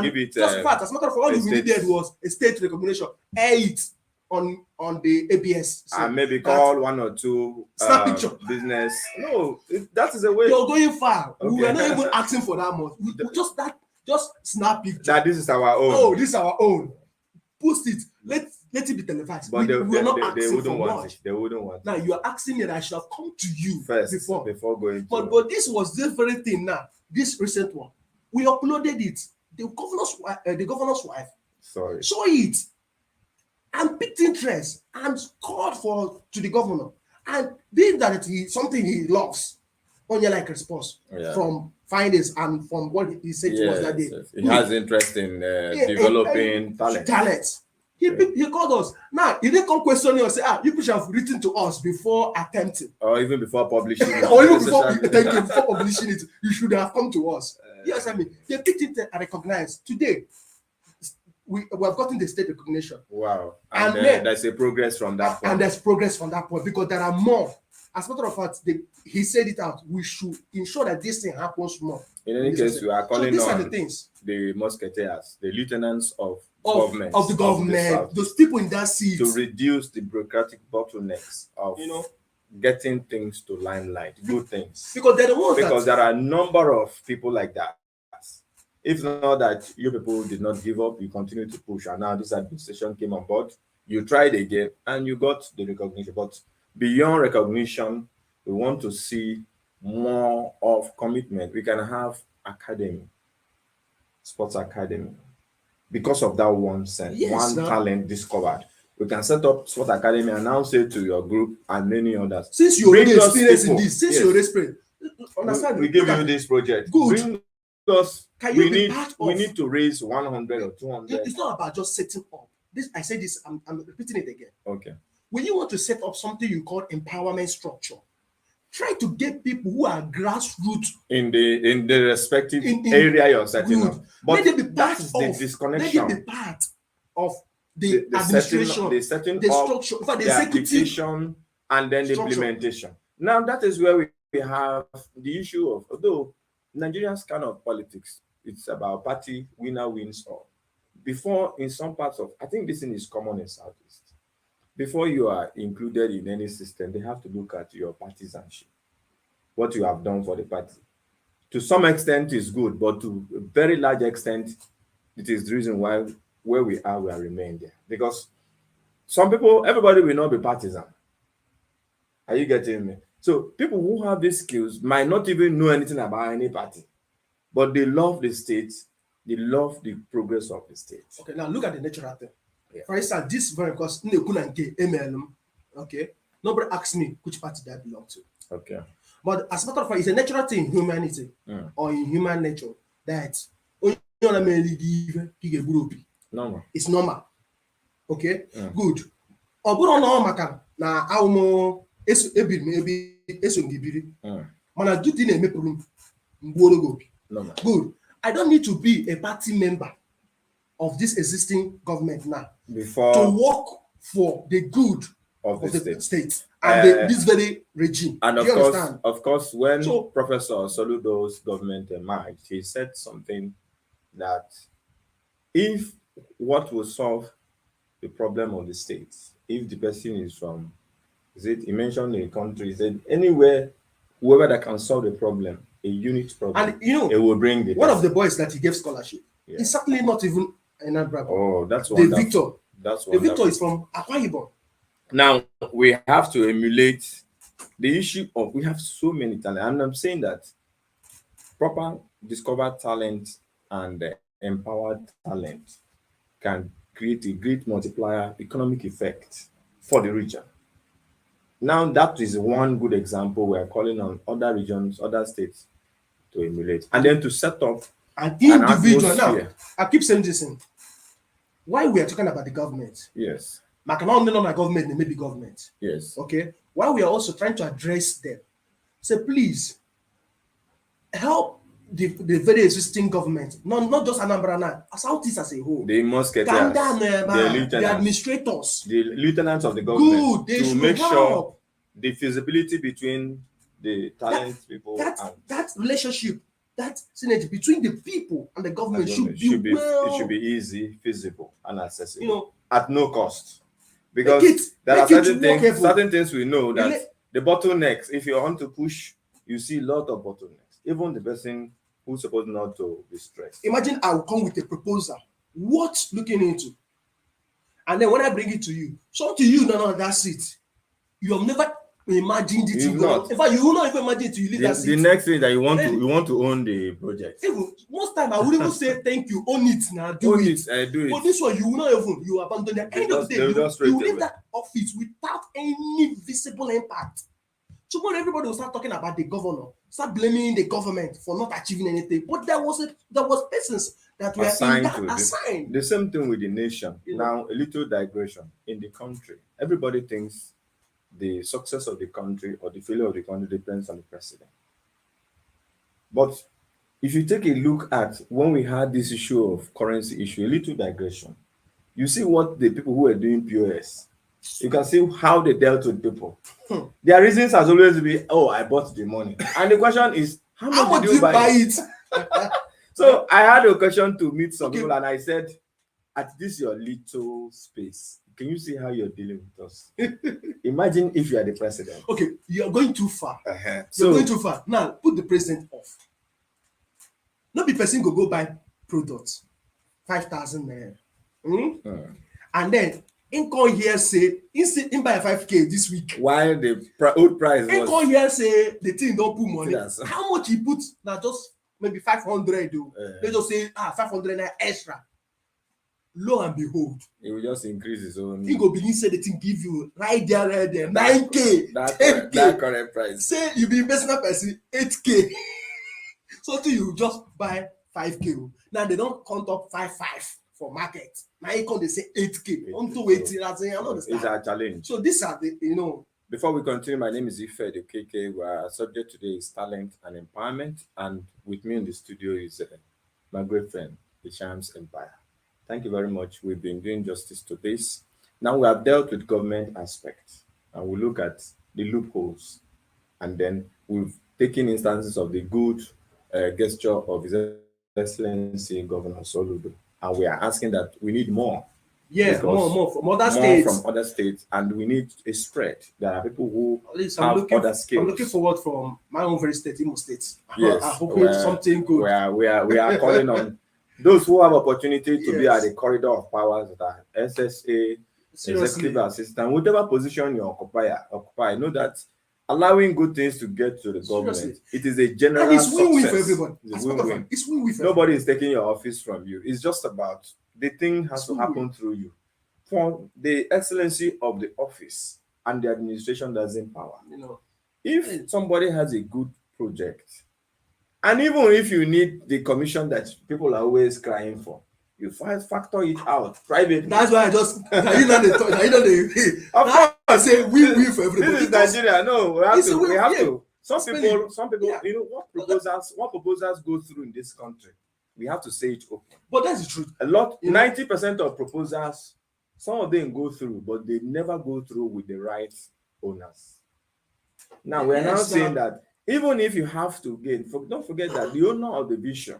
give it.
Just fact, as a matter of fact, all we needed was a state recognition. Air it on the ABS.
So and maybe call one or two
snap picture
business. No, that is a way.
You're going far. Okay. We were not even asking for that much. We just snap picture.
That this is our own.
Oh, this is our own. Post it. Let it be televised.
But
we're not asking
they wouldn't
for
want
much.
it. They wouldn't want
now
it.
you are asking me that I should have come to you
first
before
going.
But this was this very thing now. This recent one, we uploaded it. The governor's wife.
Sorry.
Saw it and picked interest and called to the governor and being that something he loves. Only like response from findings and from what he said to us that day.
Yes. He has interest in developing talent.
He called us. Now, he didn't come question you and say, you should have written to us before attempting.
Or even before publishing it.
Or even before publishing it. You should have come to us. Yes, I mean, they picked it and recognized. Today, we have gotten the state recognition.
Wow. And then, there's a progress from that point.
And there's progress from that point because there are more. As a matter of fact, he said it out. We should ensure that this thing happens more.
In any case, we are calling
these
on
are the things.
The musketeers, the lieutenants of
the government, those people in that seat,
to reduce the bureaucratic bottlenecks of getting things to limelight, good things.
Because they're the ones
because there are a number of people like that. If not that you people did not give up, you continue to push, and now this administration came on board, you tried again, and you got the recognition. But beyond recognition, we want to see more of commitment. We can have academy, sports academy, because of that one talent discovered. We can set up sport academy, announce it to your group and many others.
Since you already experienced in this, since you already experienced, understand?
We give you this project.
Good.
Bring us.
Can you be part of?
We need to raise 100 or 200.
It's not about just setting up. This I said this. I'm repeating it again.
Okay.
When you want to set up something you call empowerment structure, try to get people who are grassroots
in the respective area you're setting up.
But let them be part
of
the
disconnection.
Let them be part of the administration,
the setting
the
up,
structure,
the application, and then the implementation. Now that is where we have the issue of, although Nigerians kind of politics, it's about party, winner wins all. Before, in some parts of, I think this thing is common in Southeast. Before you are included in any system, they have to look at your partisanship, what you have done for the party. To some extent, it's good, but to a very large extent, it is the reason why where we are remain there. Because some people, everybody will not be partisan. Are you getting me? So people who have these skills might not even know anything about any party, but they love the state, they love the progress of the state.
Okay, now look at the natural thing.
Yeah.
For instance, this very because MLM, okay, nobody asks me which party that I belong to.
Okay.
But as a matter of fact, it's a natural thing in humanity or in human nature that
Normal.
it's normal. Okay, good. Ọ bụrụ na ọ maka na ahụmụ ebiri m ebe eso gị biri mana duty na-emepụrụ m mgbuoro gị obi.
Normal.
Good. I don't need to be a party member of this existing government now
Before
to work for the good
of
of
the
the
state.
state and this very regime.
And
Do you understand?
of course, when
So-
Professor Soludo's government emerged, he said something that if what will solve the problem of the state, if the person is from, he mentioned a country, he said anywhere, whoever that can solve the problem, a unit problem,
And you know,
it will bring the
one of
person.
the boys that he gave scholarship
Yeah.
is certainly not even an Anambra.
Oh, that's
The
wonderful.
Victor.
That's
The
wonderful.
Victor is from Akwa Ibom.
Now we have to emulate the issue of we have so many talent, and I'm saying that proper discovered talent and empowered talent can create a great multiplier economic effect for the region. Now that is one good example we are calling on other regions, other states to emulate, and then to set up
An individual. Now,
atmosphere.
I keep saying this thing. Why we are talking about the government?
Yes,
Maka na only my government, they may be government.
yes,
Okay? Why we are also trying to address them. Say, please help the very existing government, not just Anambra now, Southeast as a whole.
the musketeers,
Calm down,
the
the
lieutenants,
administrators.
the lieutenants of the government,
Good, they
to
should
make
help.
sure the feasibility between the talent people and
That relationship, that synergy between the people and the government should be well,
it should be easy, feasible, and accessible,
you know,
at no cost. Because
make it-
there
make
are
it
certain
workable.
things we know that
Really?
the bottlenecks, if you want to push, you see a lot of bottlenecks. Even the person who's supposed not to be stressed.
imagine I will come with a proposal worth looking into, and then when I bring it to you, so to you now that's it. You have never imagined it.
You've
You will
not.
in fact, you will not even imagine it till you leave that
The
seat.
next thing that you want
Then-
to own the project.
Even most time I would even say thank you, own it now, do
Own
it.
it, do
But
it.
this one you will not even, you abandon the
They
end of
just-
the
they'll
day.
just
You
straight
leave
away.
that office without any visible impact. So when everybody will start talking about the governor, start blaming the government for not achieving anything. But there was persons that were
Assigned
in
to
that
this.
assigned.
The same thing with the nation.
You know.
Now, a little digression. In the country, everybody thinks the success of the country or the failure of the country depends on the president. But if you take a look at when we had this issue of currency issue, a little digression, you see what the people who were doing POS, you can see how they dealt with people. Their reasons has always been, oh, I bought the money. And the question is, how
How
much
much
did
did
you
you
buy
buy
it?
it?
So I had a question to meet some
Okay.
people, and I said, at this your little space, can you see how you're dealing with us? Imagine if you are the president.
Okay, you are going too far. You're
So
going too far. Now put the president off. Not be person go buy products 5,000 naira. And then in come here say in buy 5K this week.
while the old price
In come
was
here say the thing don't put money.
Yes.
How much he put? Now just maybe 500 though. They just say 500 naira extra. Lo and behold,
it will just increase his own
he go begin say the thing give you right there 9K,
that
10K.
current price.
Say you be investment person 8K. So till you just buy 5K. Now they don't count up 5 for market. Now you come they say 8K. Unto waiting, I say I don't
It's
understand.
a challenge.
So these are the
Before we continue, my name is Ife the KK. Our subject today is talent and empowerment, and with me in the studio is my great friend, the Shams Empire. Thank you very much. We've been doing justice to this. Now we have dealt with government aspects, and we look at the loopholes, and then we've taken instances of the good gesture of His Excellency Governor Soludo, and we are asking that we need more.
yeah,
Because
more from other
More
states.
from other states, and we need a spread. There are people who
At least
have other skills.
I'm looking forward from my own very state, Imo State.
Yes,
I hope it's something good.
we are calling on those who have opportunity to be
Yes.
at the corridor of powers, that are SSA,
Seriously.
executive assistant, whatever position you occupy. Know that allowing good things to get to the government.
Seriously.
It is a
And
general
it's win-win for
success.
everybody.
It's a
As part of
win-win.
it, it's win-win for
Nobody is taking your office from you. It's just about the thing has
It's
to
win-win.
happen through you. For the excellency of the office and the administration that's in power.
everybody.
If somebody has a good project, and even if you need the commission that people are always crying for, you factor it out privately.
That's why I just you know the
Of
I
course,
say win-win for everybody.
this is Nigeria. No, we have
It's a
to. We
win-
have
yeah.
to. Some people,
Yeah.
you know, what proposals go through in this country. We have to say it open.
But that's the truth.
A lot,
You know-
90% of proposals, some of them go through, but they never go through with the right owners. Now we're now
Yes,
saying
now-
that even if you have to gain, don't forget that the owner of the vision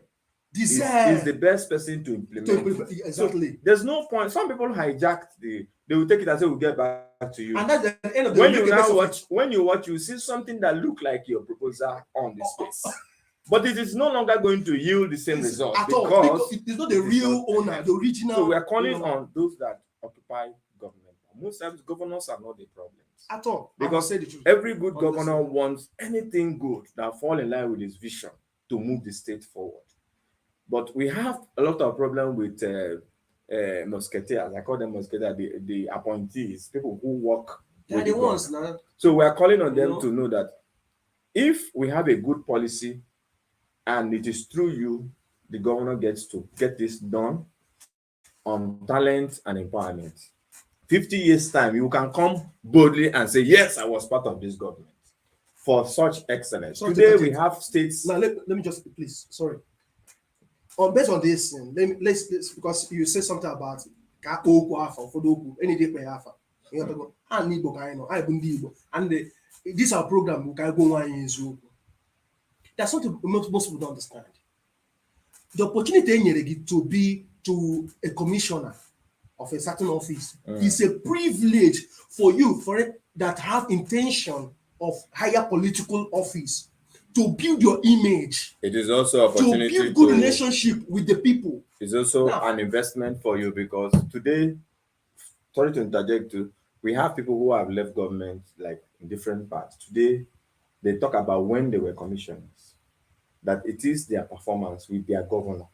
is
Desire
the best person to implement. it.
exactly.
So there's no point. Some people hijacked they will take it and say we'll get back to you.
And that's the end of the
When
day.
you now watch, you see something that look like your proposal on the space, but it is no longer going to yield the same result
at all because it is not the
it is
real
not-
owner, the original.
So we are calling
owner.
on those that occupy government. Most times, governors are not the problem.
At all.
Because
I will say the truth.
Every good
Honestly.
governor wants anything good that fall in line with his vision to move the state forward. But we have a lot of problem with musketeers. I call them musketeers, the appointees, people who work
They are
with
the
the
ones
government.
now.
So we are calling on
You
them
know?
to know that if we have a good policy and it is through you, the governor gets to get this done on talent and empowerment. 50 years time, you can come boldly and say, yes, I was part of this government for such excellence.
Sorry to
Today
cut
we
it.
have states.
Now let me just please sorry. Based on this, let's because you said something about ka okwu afọ ụfọdụ okwu any day per afọ. You know, go and Igbo ka anyị nọ, anyị bụ ndị Igbo, and this our program bụ ka anyị gwa onwe anyị eziokwu. That's what most people don't understand. The opportunity e nyere gị to be to a commissioner of a certain office is a privilege for you that have intention of higher political office to build your image,
It is also
to
opportunity
build good relationship with the people.
It's also
Now-
an investment for you because today, sorry to interject too, we have people who have left government like in different parts. Today, they talk about when they were commissioners, that it is their performance with their governor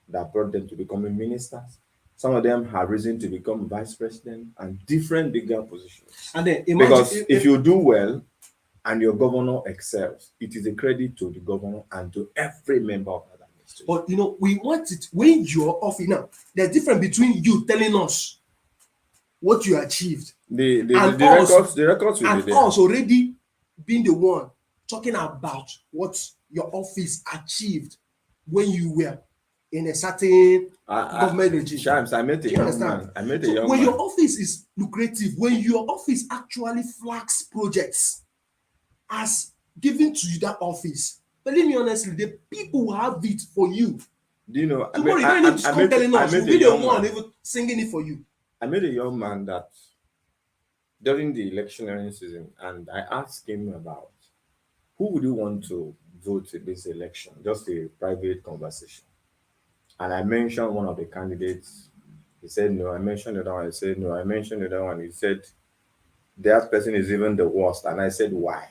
that brought them to becoming ministers. Some of them have risen to become vice president and different bigger positions.
And then
Because
imagine
if you do well and your governor excels, it is a credit to the governor and to every member of that administration.
but you know, we want it when you're off now. There's difference between you telling us what you achieved
The
and us-
records will be
and
there.
us already being the one talking about what your office achieved when you were in a certain government regime.
Shams, I met a
Do you
young
understand?
man. I met a
So
young
when
man.
your office is lucrative, when your office actually flags projects as given to you that office, believe me honestly, the people who have it for you.
Do you know?
Tomorrow, you don't need to come telling us. We'll be the one even singing it for you.
I met a young man that during the electioneering season, and I asked him about who would you want to vote in this election, just a private conversation. And I mentioned one of the candidates. He said no. I mentioned the other one. He said no. I mentioned the other one. He said that person is even the worst. And I said why?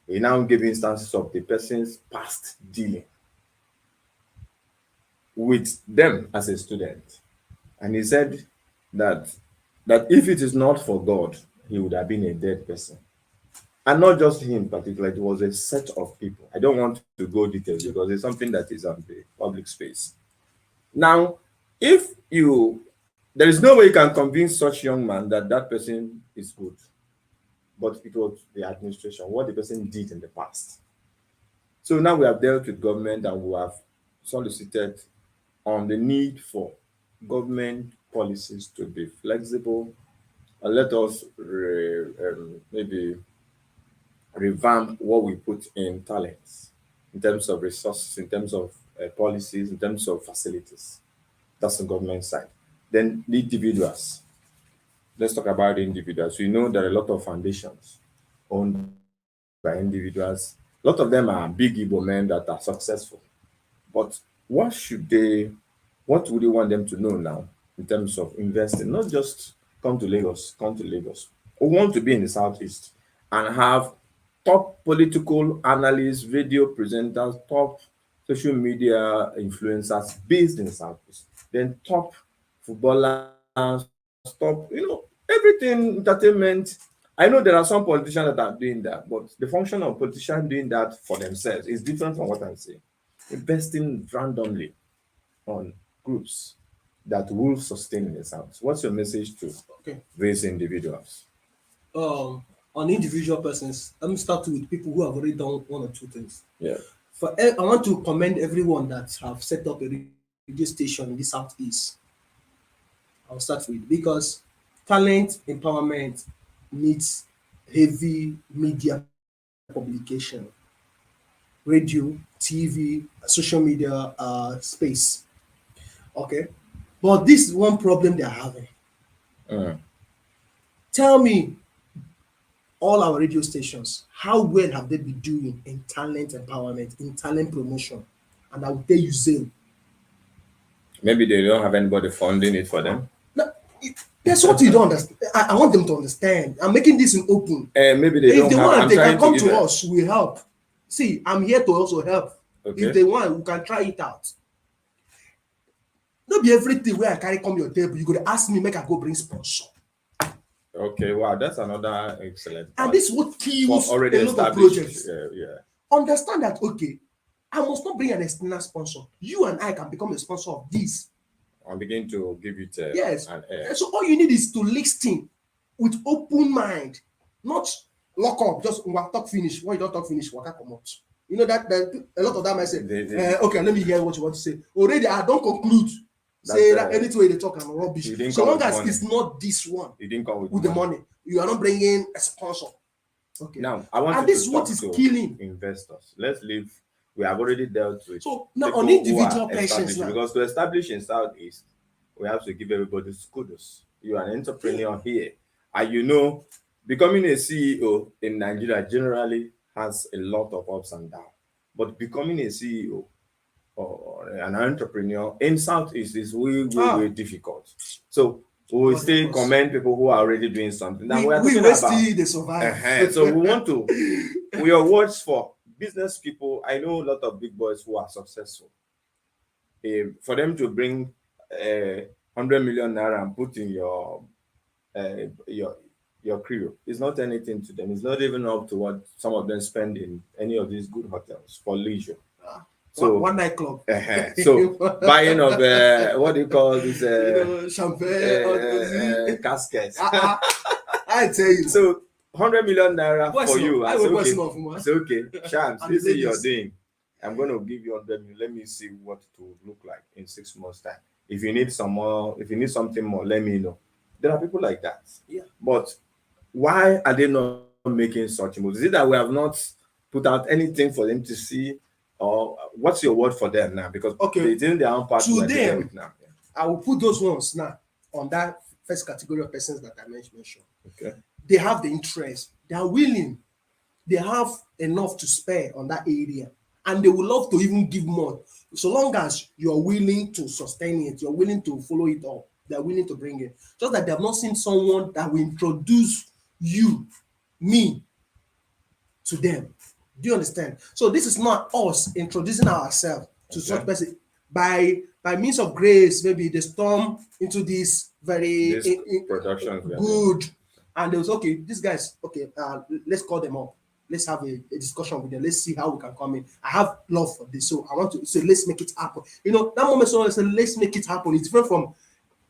He now gave instances of the person's past dealing with them as a student. And he said that if it is not for God, he would have been a dead person. And not just him particularly, it was a set of people. I don't want to go details because it's something that is on the public space. Now, if there is no way you can convince such young man that that person is good, but it was the administration, what the person did in the past. So now we have dealt with government and we have solicited on the need for government policies to be flexible. And let us maybe revamp what we put in talents, in terms of resources, in terms of policies, in terms of facilities. That's the government side. Then the individuals. Let's talk about the individuals. We know there are a lot of foundations owned by individuals. A lot of them are big Igbo men that are successful. But what would you want them to know now in terms of investing? Not just come to Lagos. We want to be in the southeast. and have top political analysts, radio presenters, top social media influencers based in Southeast. Then top footballers, top, everything, entertainment. I know there are some politicians that are doing that, but the function of politicians doing that for themselves is different from what I'm saying. Investing randomly on groups that will sustain in the South. What's your message to
Okay.
these individuals?
On individual persons, let me start with people who have already done one or two things.
Yeah.
I want to commend everyone that have set up a radio station in the Southeast. I'll start with, because talent empowerment needs heavy media publication, radio, TV, social media space. Okay, but this is one problem they're having.
Mm.
Tell me, all our radio stations, how well have they been doing in talent empowerment, in talent promotion? And I will tell you, zero.
Maybe they don't have anybody funding it for them.
Now, that's what you don't understand. I want them to understand. I'm making this in open.
Maybe they
If
don't
they
have.
want,
I'm
they
trying
can come
give
to
them-
us. We help. See, I'm here to also help.
Okay.
If they want, we can try it out. Not be everything where I carry come your table. You go to ask me, make I go bring sponsor.
Okay, wow, that's another excellent.
And
point.
this is what kills
For already
a lot of
established.
projects.
Yeah.
Understand that, okay, I must not bring an external sponsor. You and I can become a sponsor of this.
I'm beginning to give it
Yes.
an
And so all you need is to listen with open mind, not lock up. Just when I talk finish. When you don't talk finish, waka come out. You know that a lot of them I say, okay, let me hear what you want to say. Already, I don't conclude. Say that anything way they talk and rubbish.
You didn't
So
come
long
with
as
money.
it's not this one
You didn't come
with the money, you are not bringing a sponsor. Okay.
Now, I want
And
you
this
to
is what
talk
is
to
killing.
investors. Let's leave. We have already dealt with
So now
people
on
who are
individual persons
established,
now.
because to establish in Southeast, we have to give everybody kudos. You are an entrepreneur here, and becoming a CEO in Nigeria generally has a lot of ups and downs. But becoming a CEO or an entrepreneur in Southeast is way difficult. So we will
Of
still
course.
commend people who are already doing something. Now we are
we
talking
will
about.
still they survive.
So we want to. We are words for business people. I know a lot of big boys who are successful. For them to bring 100 million naira and put in your crew is not anything to them. It's not even up to what some of them spend in any of these good hotels for leisure. So
one nightclub.
So buying of what do you call this
Champagne,
caskets.
I tell you.
So 100 million naira
What's
for
up?
you.
I
I say,
will
okay.
person off, man.
I say, okay, Shams,
And
this
the
is your
ladies.
doing. I'm going to give you 100 million. Let me see what it will look like in 6 months' time. If you need some more, if you need something more, let me know. There are people like that.
Yeah.
But why are they not making such moves? Is it that we have not put out anything for them to see? Or what's your word for them now? Because
Okay.
they did their own part
To
we're dealing
them,
with now.
I will put those ones now on that first category of persons that I mentioned.
Okay.
They have the interest, they are willing, they have enough to spare on that area, and they would love to even give more. So long as you're willing to sustain it, you're willing to follow it up, they're willing to bring it. Just that they have not seen someone that will introduce me to them. Do you understand? So this is not us introducing ourselves to such person by means of grace. Maybe they storm into this very
This production.
good, and they was okay. These guys, okay, let's call them up. Let's have a discussion with them. Let's see how we can come in. I have love for this, so I want to say let's make it happen. That moment someone said let's make it happen. It's different from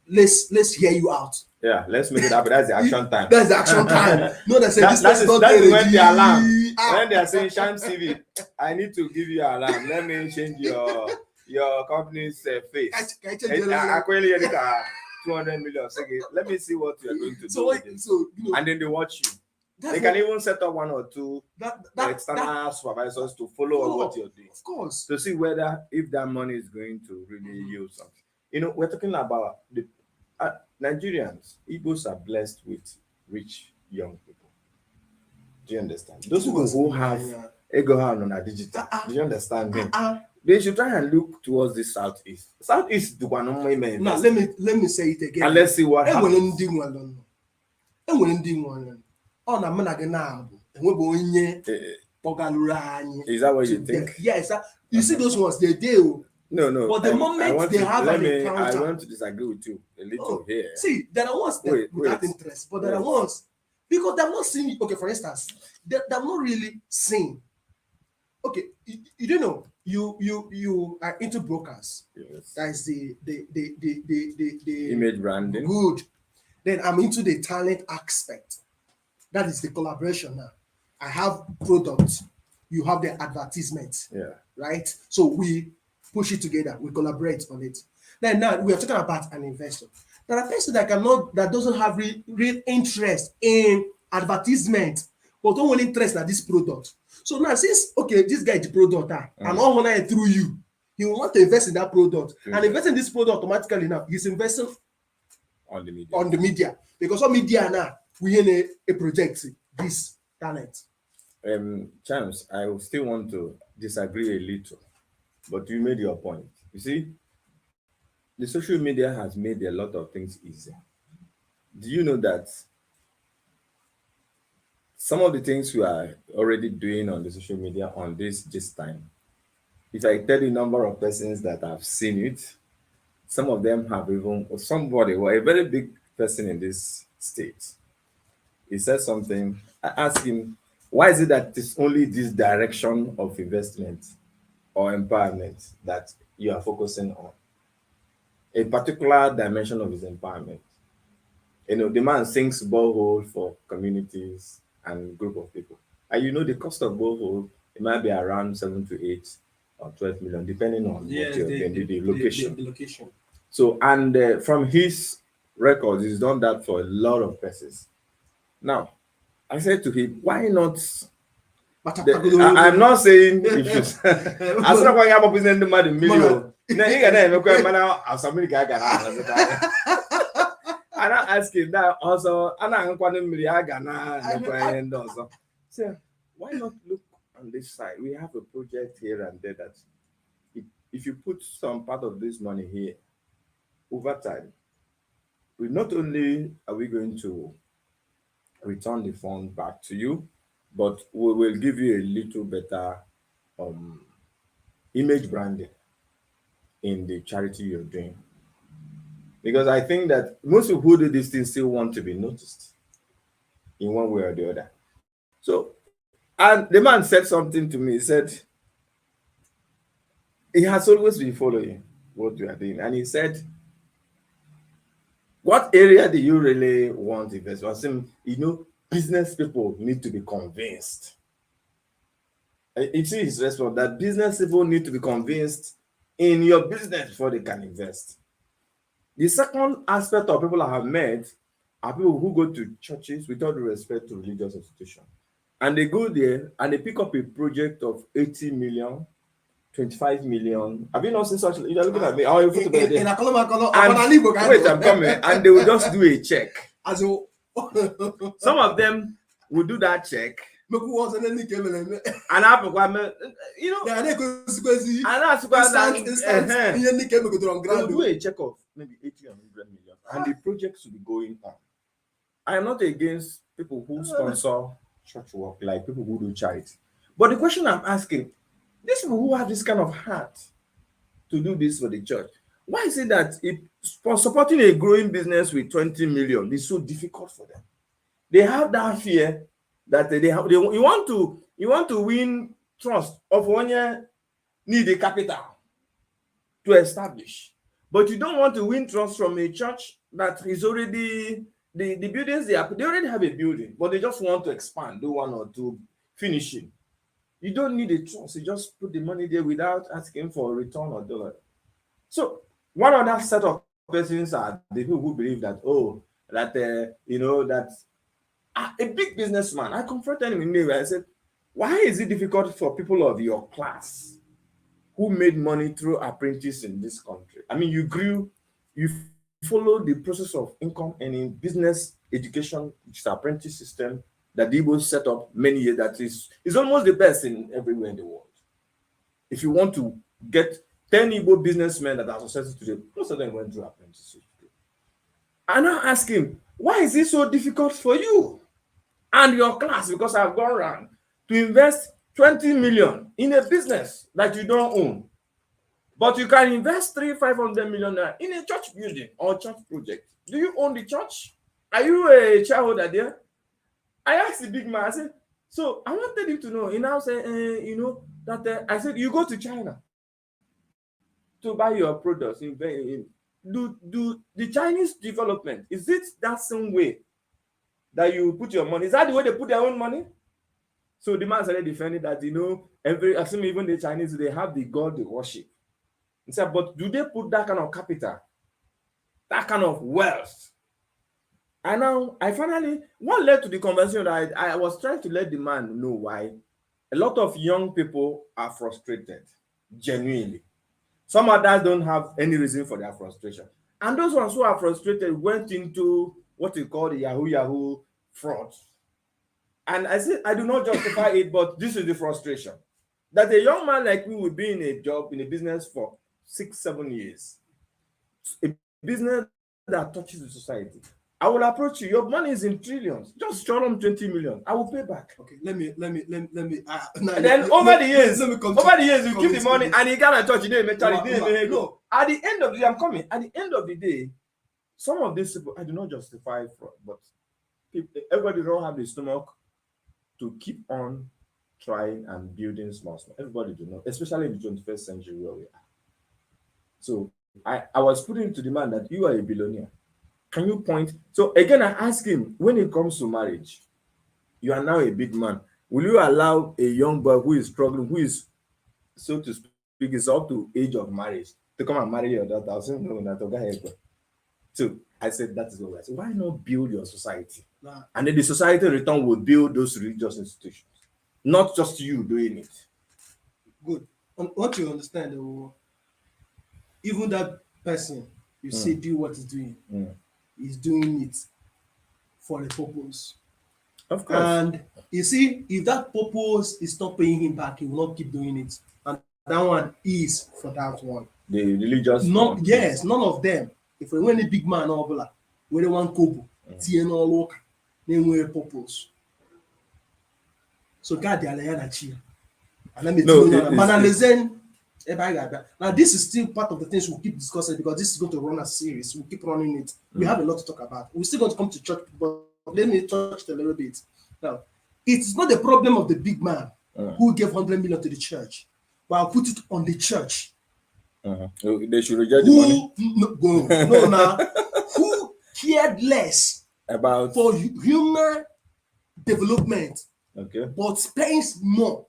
let's hear you out.
Yeah, let's make it happen. That's the action time.
That's the action time. No, they say this
That's
person not
when
ready.
the alarm.
Ah.
When they are saying Shams TV, I need to give you an alarm. Let me change your company's face.
Can I change the alarm?
Actually, 200 million. Okay, let me see what you are going to do.
So,
with it. And then they watch you. They can even set up 1 or 2 external supervisors to follow what you're doing.
Of course.
To see if that money is going to really yield something. We're talking about the Nigerians. Igbos are blessed with rich young people. Do you understand? Those people who have ego on a digital. Do you understand me? They should try and look towards the Southeast. Southeast, the one
now let me say it again.
And let's see what happens.
Enwere ndị nwe ọ na mụ na gị na-abụ enwebe onye
Eh,
kpọgalụrụ anyị
Is that what
to
you think?
them. Yes, you see those ones, they do.
No.
But the
I
moment
want
they
to,
have
let
an
me. I
encounter,
want to disagree with you a little here.
see, there are ones that without
Wait.
interest, but there are ones because they've not seen. Okay, for instance, they've not really seen. Okay, you don't know. You are into brokers.
Yes.
That's the
Image branding.
good. Then I'm into the talent aspect. That is the collaboration now. I have products. You have the advertisement.
Yeah.
Right? So we push it together. We collaborate on it. Then now we are talking about an investor. There are persons that doesn't have real interest in advertisement, but don't want interest in this product. So now since this guy is the product and all honor it through you, he will want to invest in that product and invest in this product automatically. Now he's investing
on the
media because on media now we in a project this talent.
Chance, I still want to disagree a little, but you made your point. You see, the social media has made a lot of things easier. Do you know that some of the things we are already doing on the social media on this time, if I tell you number of persons that have seen it, some of them have even, or somebody, or a very big person in this state, he said something. I asked him, why is it that it's only this direction of investment or empowerment that you are focusing on? A particular dimension of his empowerment. You know, the man sinks borehole for communities and group of people. And you know, the cost of borehole, it might be around 7 to 8 or 12 million, depending on the location.
The location.
So, and from his records, he's done that for a lot of persons. Now, I said to him, why not? I'm not saying if you. As long as you have a business, the money million. Now you and I ask him that also. And I'm going to so why not look on this side? We have a project here and there that if you put some part of this money here, over time, we not only are we going to return the fund back to you, but we will give you a little better image branding in the charity you're doing. Because I think that most people who do these things still want to be noticed in one way or the other. So, and the man said something to me. He said, he has always been following what we are doing. And he said, what area do you really want to invest? I said, you know, business people need to be convinced. It's his response that business people need to be convinced in your business before they can invest. The second aspect of people I have met are people who go to churches with all due respect to religious institutions. And they go there and they pick up a project of 80 million, 25 million. Have you not seen such? You're looking at me. Oh, you put together. Wait, I'm coming. And they will just do a check. Some of them will do that check. And I you know, and that's they'll do a check of maybe 80 or 100 million, and the project should be going on. I am not against people who sponsor church work, like people who do charity. But the question I'm asking, these people who have this kind of heart to do this for the church, why is it that supporting a growing business with 20 million is so difficult for them? They have that fear that you want to win trust of when you need a capital to establish, but you don't want to win trust from a church that is already the buildings they already have a building, but they just want to expand, do one or two finishing. You don't need a trust. You just put the money there without asking for a return or dollar. So one other set of persons are the people who believe that that a big businessman. I confronted him in the way. I said, why is it difficult for people of your class who made money through apprentice in this country? I mean, you follow the process of income and in business education, which is apprentice system that the Igbo set up many years, that is almost the best in everywhere in the world. If you want to get 10 Igbo businessmen that are successful today, most of them went through apprenticeship. And I ask him, why is it so difficult for you? and your class, because I've gone around, to invest 20 million in a business that you don't own. But you can invest 500 million naira in a church building or church project. Do you own the church? Are you a shareholder there? I asked the big man, I said, so I wanted him to know. He now said, that I said, you go to China to buy your products. Do the Chinese development, is it that same way that you put your money? Is that the way they put their own money? So the man started defending that, assuming even the Chinese, they have the God they worship. He said, but do they put that kind of capital, that kind of wealth? And now what led to the conversation that I was trying to let the man know why a lot of young people are frustrated, genuinely. Some others don't have any reason for their frustration. And those ones who are frustrated went into what we call the Yahoo fraud. And I said, I do not justify it, but this is the frustration. That a young man like me will be in a job, in a business for 6-7 years. A business that touches the society. I will approach you. Your money is in trillions. Just show them 20 million. I will pay back.
Okay, let me.
Then over the years, you keep the money and you cannot touch it. No. At the end of the day, I'm coming. At the end of the day, some of these people, I do not justify fraud, but everybody don't have the stomach to keep on trying and building small. Everybody do not, especially in the 21st century where we are. So I was putting to the man that you are a billionaire. Can you point? So again, I ask him, when it comes to marriage, you are now a big man. Will you allow a young boy who is struggling, who is, so to speak, is up to age of marriage, to come and marry your daughter? I said, no, not to go ahead. So I said, that is what I said. Why not build your society?
Nah.
And then the society in return will build those religious institutions, not just you doing it.
Good. And what you understand, even that person you say do what he's doing, he's doing it for a purpose.
Of course.
And you see, if that purpose is not paying him back, he will not keep doing it. And that one is for that one.
The religious.
Yes, none of them. If we win a big man or blah, we don't want kobo, TN or local, then we purpose. So God, they are like cheer. And let me tell you, now this is still part of the things we'll keep discussing, because this is going to run a series. We'll keep running it. We have a lot to talk about. We're still going to come to church, but let me touch it a little bit. Now, it's not the problem of the big man who gave 100 million to the church, but I'll put it on the church.
They should reject the money.
No, who cared less
about
for human development, but spends more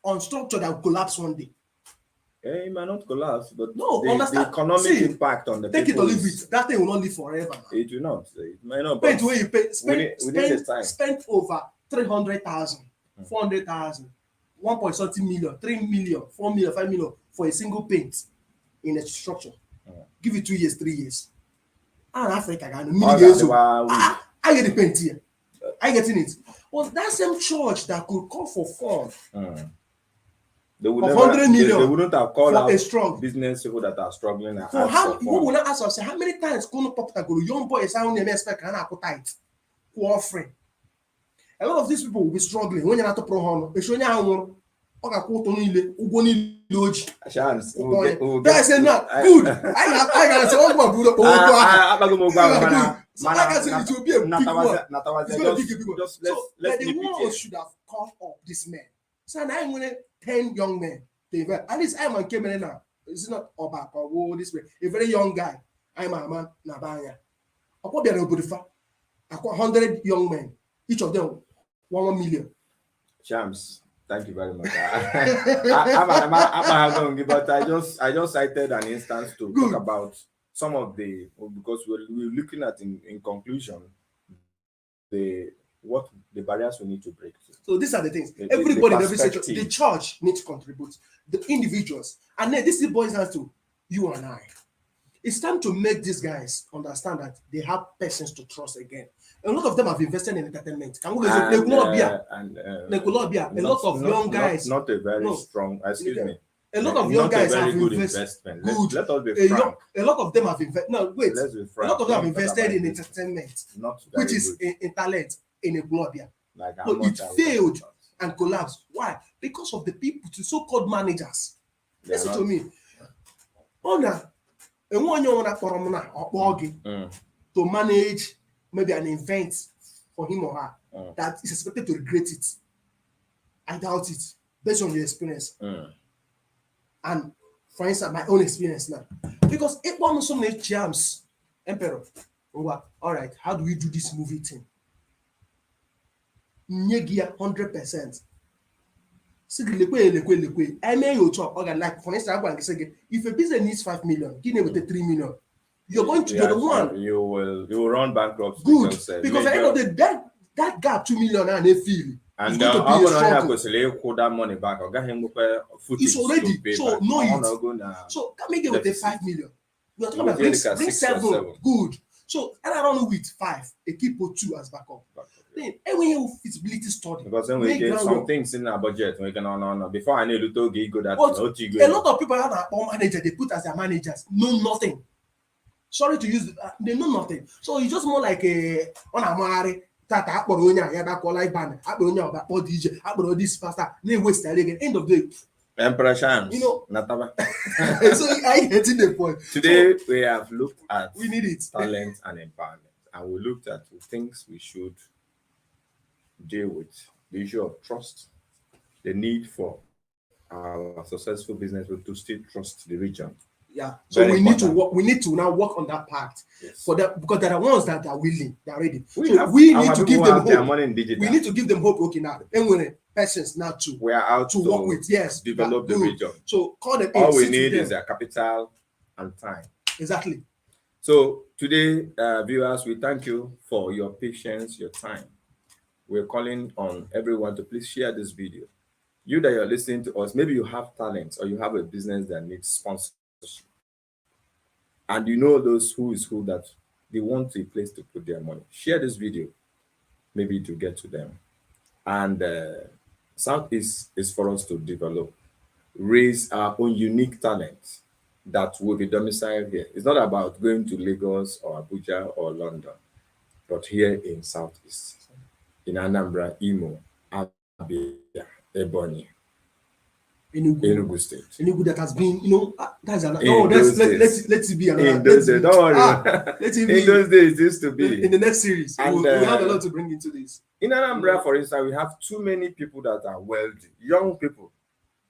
on structure that will collapse one day?
It might not collapse, but
the
economic impact on the
take
people.
Take it or leave it. That thing will not live forever. Man.
It will not. It might not.
Pay where you pay. Spend over 300,000, 400,000, 1.something million, 3 million, 4 million, 5 million for a single paint in a structure. Give it 2 years, 3 years. And Africa, I get the paint here. I getting it. Well, that same church that could call for fund.
They would
100 million.
They wouldn't have called out
a strong
business people that are struggling.
So how you will not ask us how many times young boys are only expect tight offering. A lot of these people will be struggling when you're not a pro honor. They show you
chance.
That's enough. Good. I can say, oh, it will be a big one. It's going to be a big one. So the world should have called up this man. So I'm going to 10 young men. At least I'm on camera now. It's not Oba or this way. A very young guy. I'm a man. Nabanya. I'll probably be able to find 100 young men. Each of them 1 million.
Shams, thank you very much. But I just cited an instance to talk about some of the, because we're looking at in conclusion what the barriers we need to break.
So these are the things. Everybody in every sector, the church needs to contribute, the individuals, and then this boils down to you and I. It's time to make these guys understand that they have persons to trust again. A lot of them have invested in entertainment. A lot of young guys.
Not a very strong, excuse me.
A lot of young guys have invested.
Let us be frank.
A lot of them have invested. No, wait.
Let's be frank.
A lot of them have invested in entertainment,
not
which is in talent in a Globia.
Like how
No,
much
it
are we talking
failed
about?
and collapsed. Why? Because of the people, the so-called managers.
They are
Listen
not-
to me. Ona, enwe onye ọbụla kpọrọ m na ọkpọ gị to manage maybe an event for him or her that is expected to regret it. I doubt it, based on your experience. And for instance, my own experience now. Because it was so many charms, Emperor. All right, how do we do this movie thing? Nyegia 100%. I may you talk like for instance, I'm going to say if a business needs 5 million, give them with the 3 million. You're going to you're the one.
You will run bankrupt.
Good. Because at the end of the day, that gap 2 million and they feel.
And
it's going to be a struggle.
Hold that money back.
It's already so no it. So can we get with the 5 million? We are talking about bring 7. Good. So and I don't know with 5, they keep put 2 as backup. Then when you feasibility study,
because then we get some things in our budget. We can no. Before I need to go that.
A lot of people have their own manager. They put as their managers know nothing. Sorry to use. They know nothing. So it's just more like a on a marry. Tata akporonya ya da call like band. Akporonya about DJ. Akporo this pastor. They waste again. End of the day.
Emperor Shams.
You know.
Nataba.
So I getting the point.
Today we have looked at
we need it.
Talent and empowerment, and we looked at the things we should deal with: the issue of trust, the need for our successful business to still trust the region.
Yeah. So we need to work. We need to now work on that part.
Yes.
For that, because there are ones that are willing, they are ready.
We
need to give them hope.
Money in digital.
We need to give them hope. Okay, now, and when persons now to
we are out
to work with. Yes,
develop the region.
So call them.
All we need is a capital and time.
Exactly.
So today, viewers, we thank you for your patience, your time. We're calling on everyone to please share this video. You that you're listening to us, maybe you have talent or you have a business that needs sponsorship. And you know those who that they want a place to put their money. Share this video, maybe to get to them. And Southeast is for us to develop, raise our own unique talent that will be domiciled here. It's not about going to Lagos or Abuja or London, but here in Southeast, in Anambra, Imo, Abia, Ebonyi, Enugu State.
Enugu that has been, that's an let's be another.
In those days, don't worry. In those days, it used to be.
In the next series,
and,
we have a lot to bring into this.
In Anambra, for instance, we have too many people that are wealthy, young people.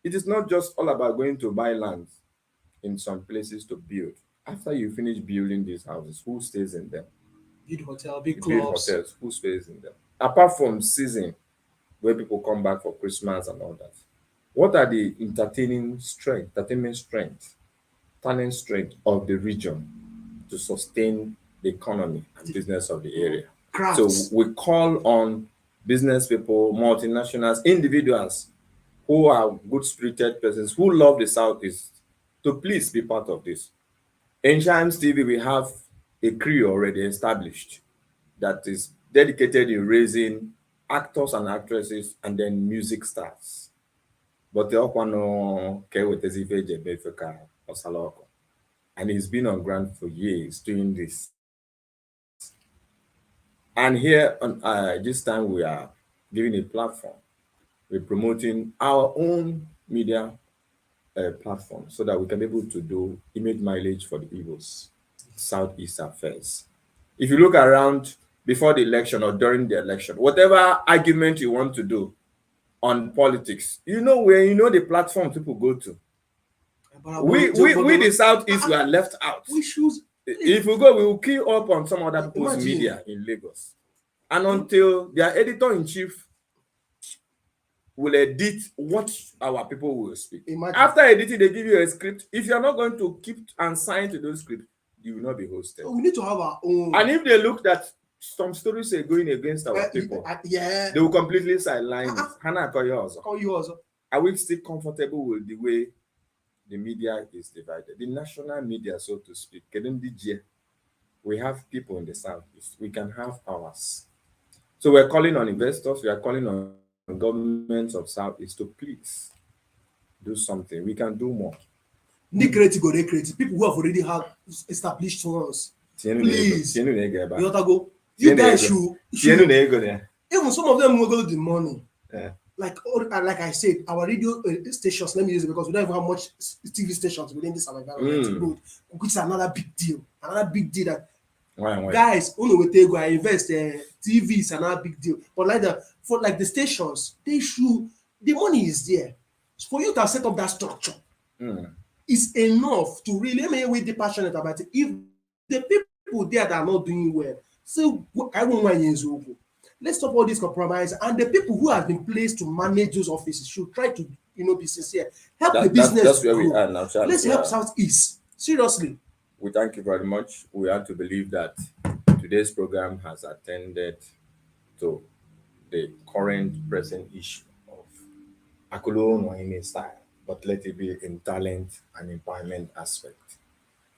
It is not just all about going to buy land in some places to build. After you finish building these houses, who stays in them?
Big hotel, big
clubs. Big hotels, who stays in them? Apart from season, where people come back for Christmas and all that. What are the entertainment strength, talent strength of the region to sustain the economy and business of the area?
Crafts.
So we call on business people, multinationals, individuals who are good-spirited persons who love the Southeast to please be part of this. In Chimes TV, we have a crew already established that is dedicated in raising actors and actresses and then music stars. But the Okwano and he's been on ground for years doing this. And here on this time we are giving a platform. We're promoting our own media platform so that we can be able to do image mileage for the Igbos, Southeast affairs. If you look around before the election or during the election, whatever argument you want to do on politics, where the platform people go to. We the Southeast, we are left out. If we go, we will key up on some other people's media in Lagos. And until their editor-in-chief will edit what our people will speak. After editing, they give you a script. If you're not going to keep and sign to those scripts, you will not be hosted.
We need to have our own.
And if they look that some stories are going against our people, they will completely sideline it. Hannah, call you also. Are we still comfortable with the way the media is divided? The national media, so to speak. We have people in the Southeast. We can have ours. So we're calling on investors. We are calling on governments of Southeast to please do something. We can do more.
People who have already had established ones. Please. You guys should even even some of them will go to the money.
Yeah.
Like I said, our radio stations, let me use it because we don't even have much TV stations within this our environment. Good, which is another big deal. Another big deal that
Why?
guys, uno will take I invest TV is another big deal. But like the stations, they should the money is there. So for you to set up that structure is enough to really make we be passionate about it. If the people there that are not doing well, so I won't mind you. Let's stop all this compromise. And the people who have been placed to manage those offices should try to, be sincere. Help the business.
That's where we
grow.
are now, Charles.
Let's help Southeast. Seriously.
We thank you very much. We have to believe that today's program has attended to the current present issue of Akulu no in style, but let it be in talent and empowerment aspect.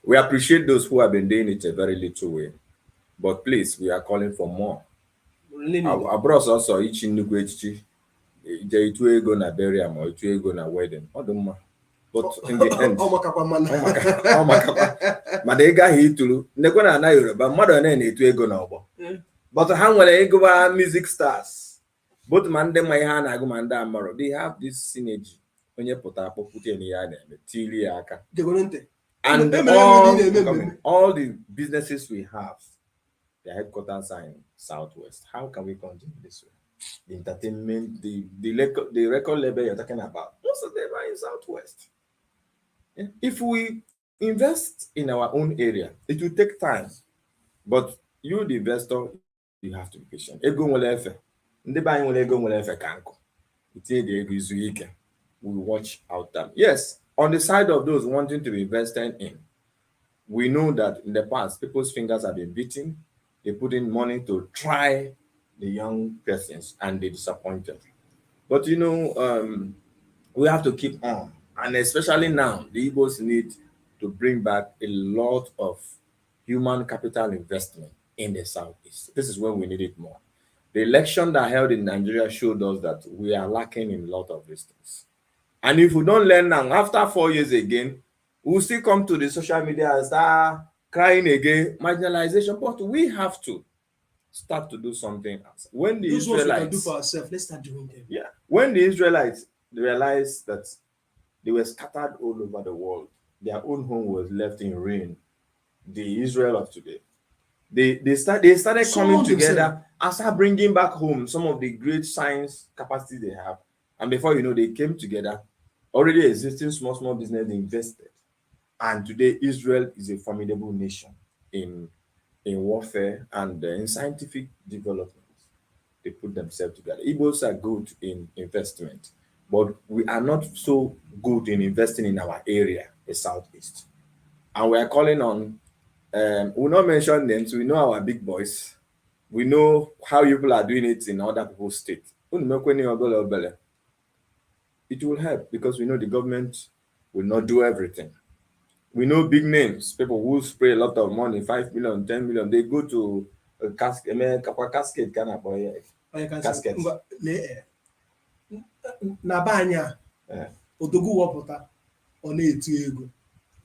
We appreciate those who have been doing it a very little way, but please, we are calling for more. Abụrụ ọsọsọ ichi nnukwu echichi je itu ego na burial ma itu ego na wedding ọ dị mma, but in the end ọ makakwa mana ego ahụ ituru nnekwe na ana Yoruba mmadụ na-etu ego na ọgbọ, but ha nwere ego ba music stars, both ma ndị ma ihe a na-agụ ma ndị amarọ, they have this synergy. Onye pụta akpọpụta na ya na-eme tili ya aka, and all the businesses we have, the headquarters are in Southwest. How can we continue this way? The entertainment, the record label you're talking about, most of them are in Southwest. If we invest in our own area, it will take time. But you, the investor, you have to be patient. Ego nwere efe. Ndị be anyị nwere ego nwere efe ka nkụ. Itinye the ego izu ike. We watch out time. Yes, on the side of those wanting to be invested in, we know that in the past, people's fingers have been beaten. They put in money to try the young persons and they disappointed. But we have to keep on. And especially now, the Igbos need to bring back a lot of human capital investment in the Southeast. This is when we need it more. The election that held in Nigeria showed us that we are lacking in a lot of these things. And if we don't learn now, after 4 years again, we'll still come to the social media and start crying again, marginalization. But we have to start to do something else. When the
Those
Israelites,
ones we can do for ourselves, let's start doing them.
Yeah. When the Israelites realized that they were scattered all over the world, their own home was left in ruin. The Israel of today, they started coming together and start bringing back home some of the great science capacity they have. And before you know, they came together. Already existing small business invested. And today, Israel is a formidable nation in warfare and in scientific development. They put themselves together. Igbos are good in investment, but we are not so good in investing in our area, the Southeast. And we are calling on, we'll not mention names, we know our big boys. We know how people are doing it in other people's states. It will help because we know the government will not do everything. We know big names, people who spray a lot of money, 5 million, 10 million, they go to a casket, kind of boy. Casket.
Na banya odogwu wọpụta ọ na-etu ego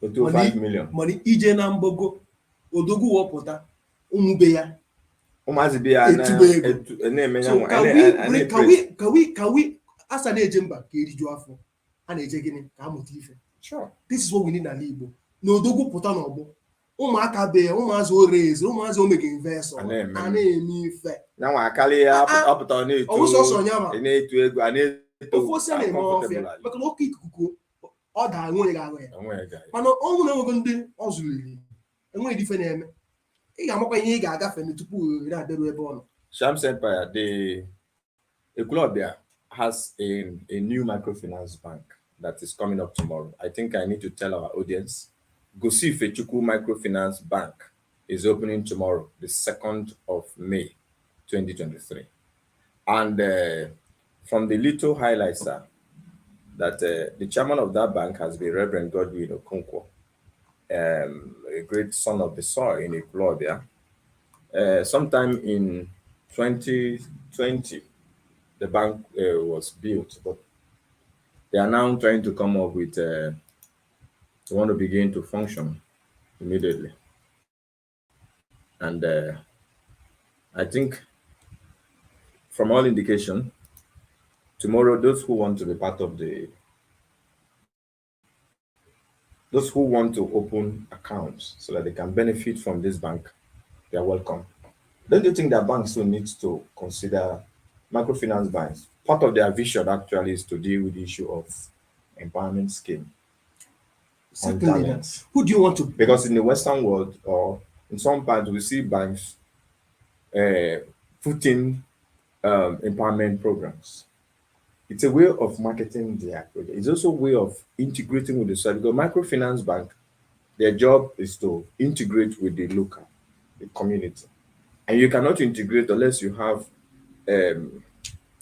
5 million.
Money ije na mbogo odogwu wọpụta ụmụbe ya
ụmụazị be ya na-eme ya
can we asa na-eje mba ka eriju afọ a na-eje gịnị ka amụta ife.
Sure.
This is what we need n'ala Igbo. Na odogwu pụta n'ọgbọ ụmụaka be ya, ụmụazị orezi, ụmụazị omega investọ a na-eme ife
na nwa akali ya ọpụta na-etu ego a na-eto
ofu osi a na-eme ọfịa maka na oke ikuku ọ daa enweghị ahụ ya, mana ọnwụ na-enwego ndị ọ zụriri enweghị ife na-eme. Ị ga-amakwa ihe ị ga-agafe tupu ori abịaru ebe ọ nọ.
Shams Empire, the Ekwulobia has a new microfinance bank that is coming up tomorrow. I think I need to tell our audience, Gosi Ifechukwu Microfinance Bank is opening tomorrow, the 2nd of May, 2023. And from the little highlights are that the chairman of that bank has been Reverend Godwin Okonkwo, a great son of the soil in Ekwulobia. Sometime in 2020, the bank was built, but they are now trying to come up with, they want to begin to function immediately. And I think from all indication, tomorrow, those who want to be part of those who want to open accounts so that they can benefit from this bank, they are welcome. Don't you think that banks will need to consider microfinance banks? Part of their vision actually is to deal with the issue of empowerment scheme on
Certainly.
talents.
Who do you want to?
Because in the Western world or in some parts, we see banks putting empowerment programs. It's a way of marketing their project. It's also a way of integrating with the society. Because microfinance bank, their job is to integrate with the local, the community. And you cannot integrate unless you have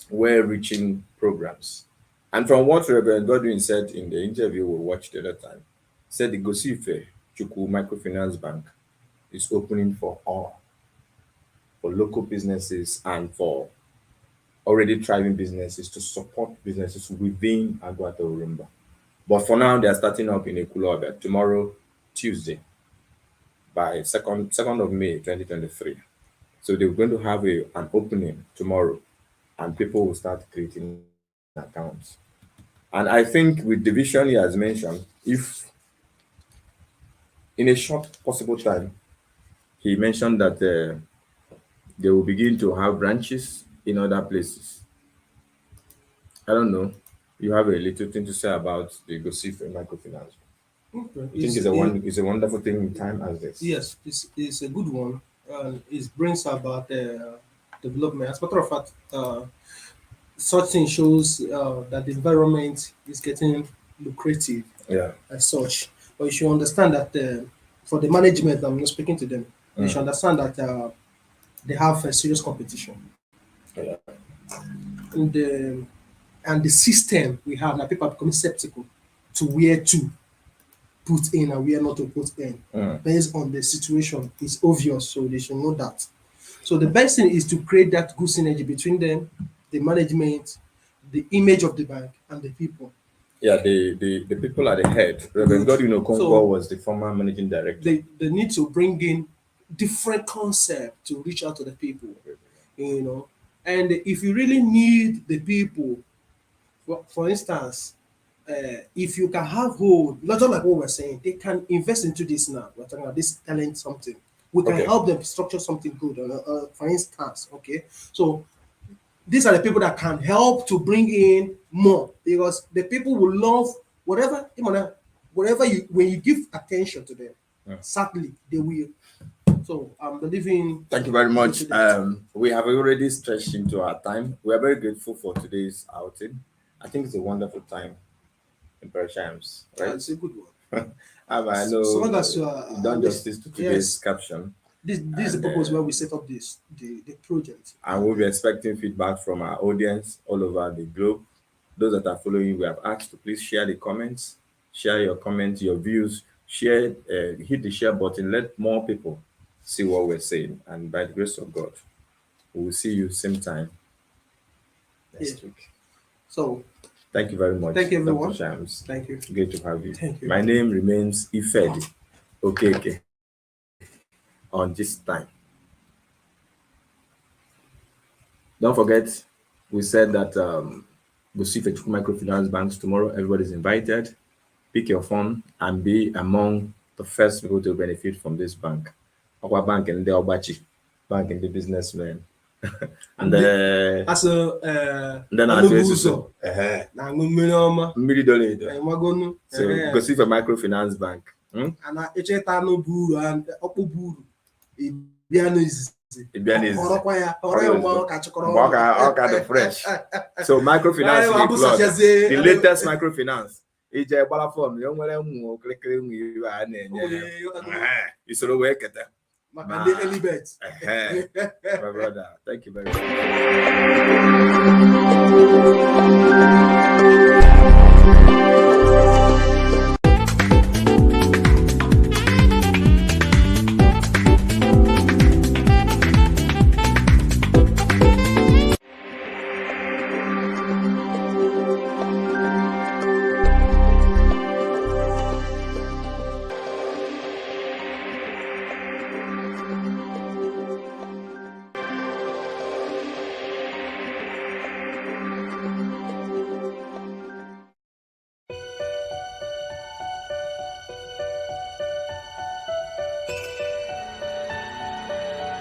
well-reaching programs. And from what Reverend Godwin said in the interview we watched the other time, said the Gosife Chukwu Microfinance Bank is opening for all, for local businesses and for already thriving businesses to support businesses within Agwata Urumba. But for now, they are starting up in Ekulobia tomorrow, Tuesday, by 2nd of May 2023. So they're going to have an opening tomorrow, and people will start creating accounts. And I think with the vision he has mentioned, if in a short possible time, he mentioned that they will begin to have branches in other places. I don't know. You have a little thing to say about the Gosife microfinance.
Okay.
You think it's a wonderful thing in time as this?
Yes, it's a good one. It brings about development. As a matter of fact, such thing shows that the environment is getting lucrative
Yeah.
as such. But you should understand that for the management, I'm not speaking to them. You should understand that they have a serious competition.
Yeah.
And the system we have now, people are becoming skeptical to where to put in and where not to put in based on the situation. It's obvious, so they should know that. So the best thing is to create that good synergy between them, the management, the image of the bank, and the people.
Yeah, the people at the head. Reverend Godwin Okonkwo was the former managing director.
They need to bring in different concept to reach out to the people, you know. And if you really need the people, for instance, if you can have hold, not just like what we're saying, they can invest into this now. We're talking about this talent something. We can help them structure something good. For instance, okay. So these are the people that can help to bring in more, because the people will love whatever when you give attention to them, sadly they will. So I'm believing.
Thank you very much. We have already stretched into our time. We are very grateful for today's outing. I think it's a wonderful time in Parashams, right?
It's a good one.
I know
so long as you are
done justice to today's caption.
This is the purpose where we set up the project.
And we'll be expecting feedback from our audience all over the globe. Those that are following, we have asked to please share the comments, share your comments, your views, share, hit the share button, let more people see what we're saying. And by the grace of God, we will see you same time next week.
So
thank you very much.
Thank you, everyone.
Dr. Shams.
Thank you.
Great to have you.
Thank you.
My name remains Ifedi Okeke on this time. Don't forget, we said that Gosife Chukwu Microfinance Banks tomorrow. Everybody's invited. Pick your phone and be among the first people to benefit from this bank. Our bank and the Obachi, bank and the businessmen. And then so Gosife Microfinance Bank. Fresh. So microfinance, the latest microfinance. My brother, thank you very much.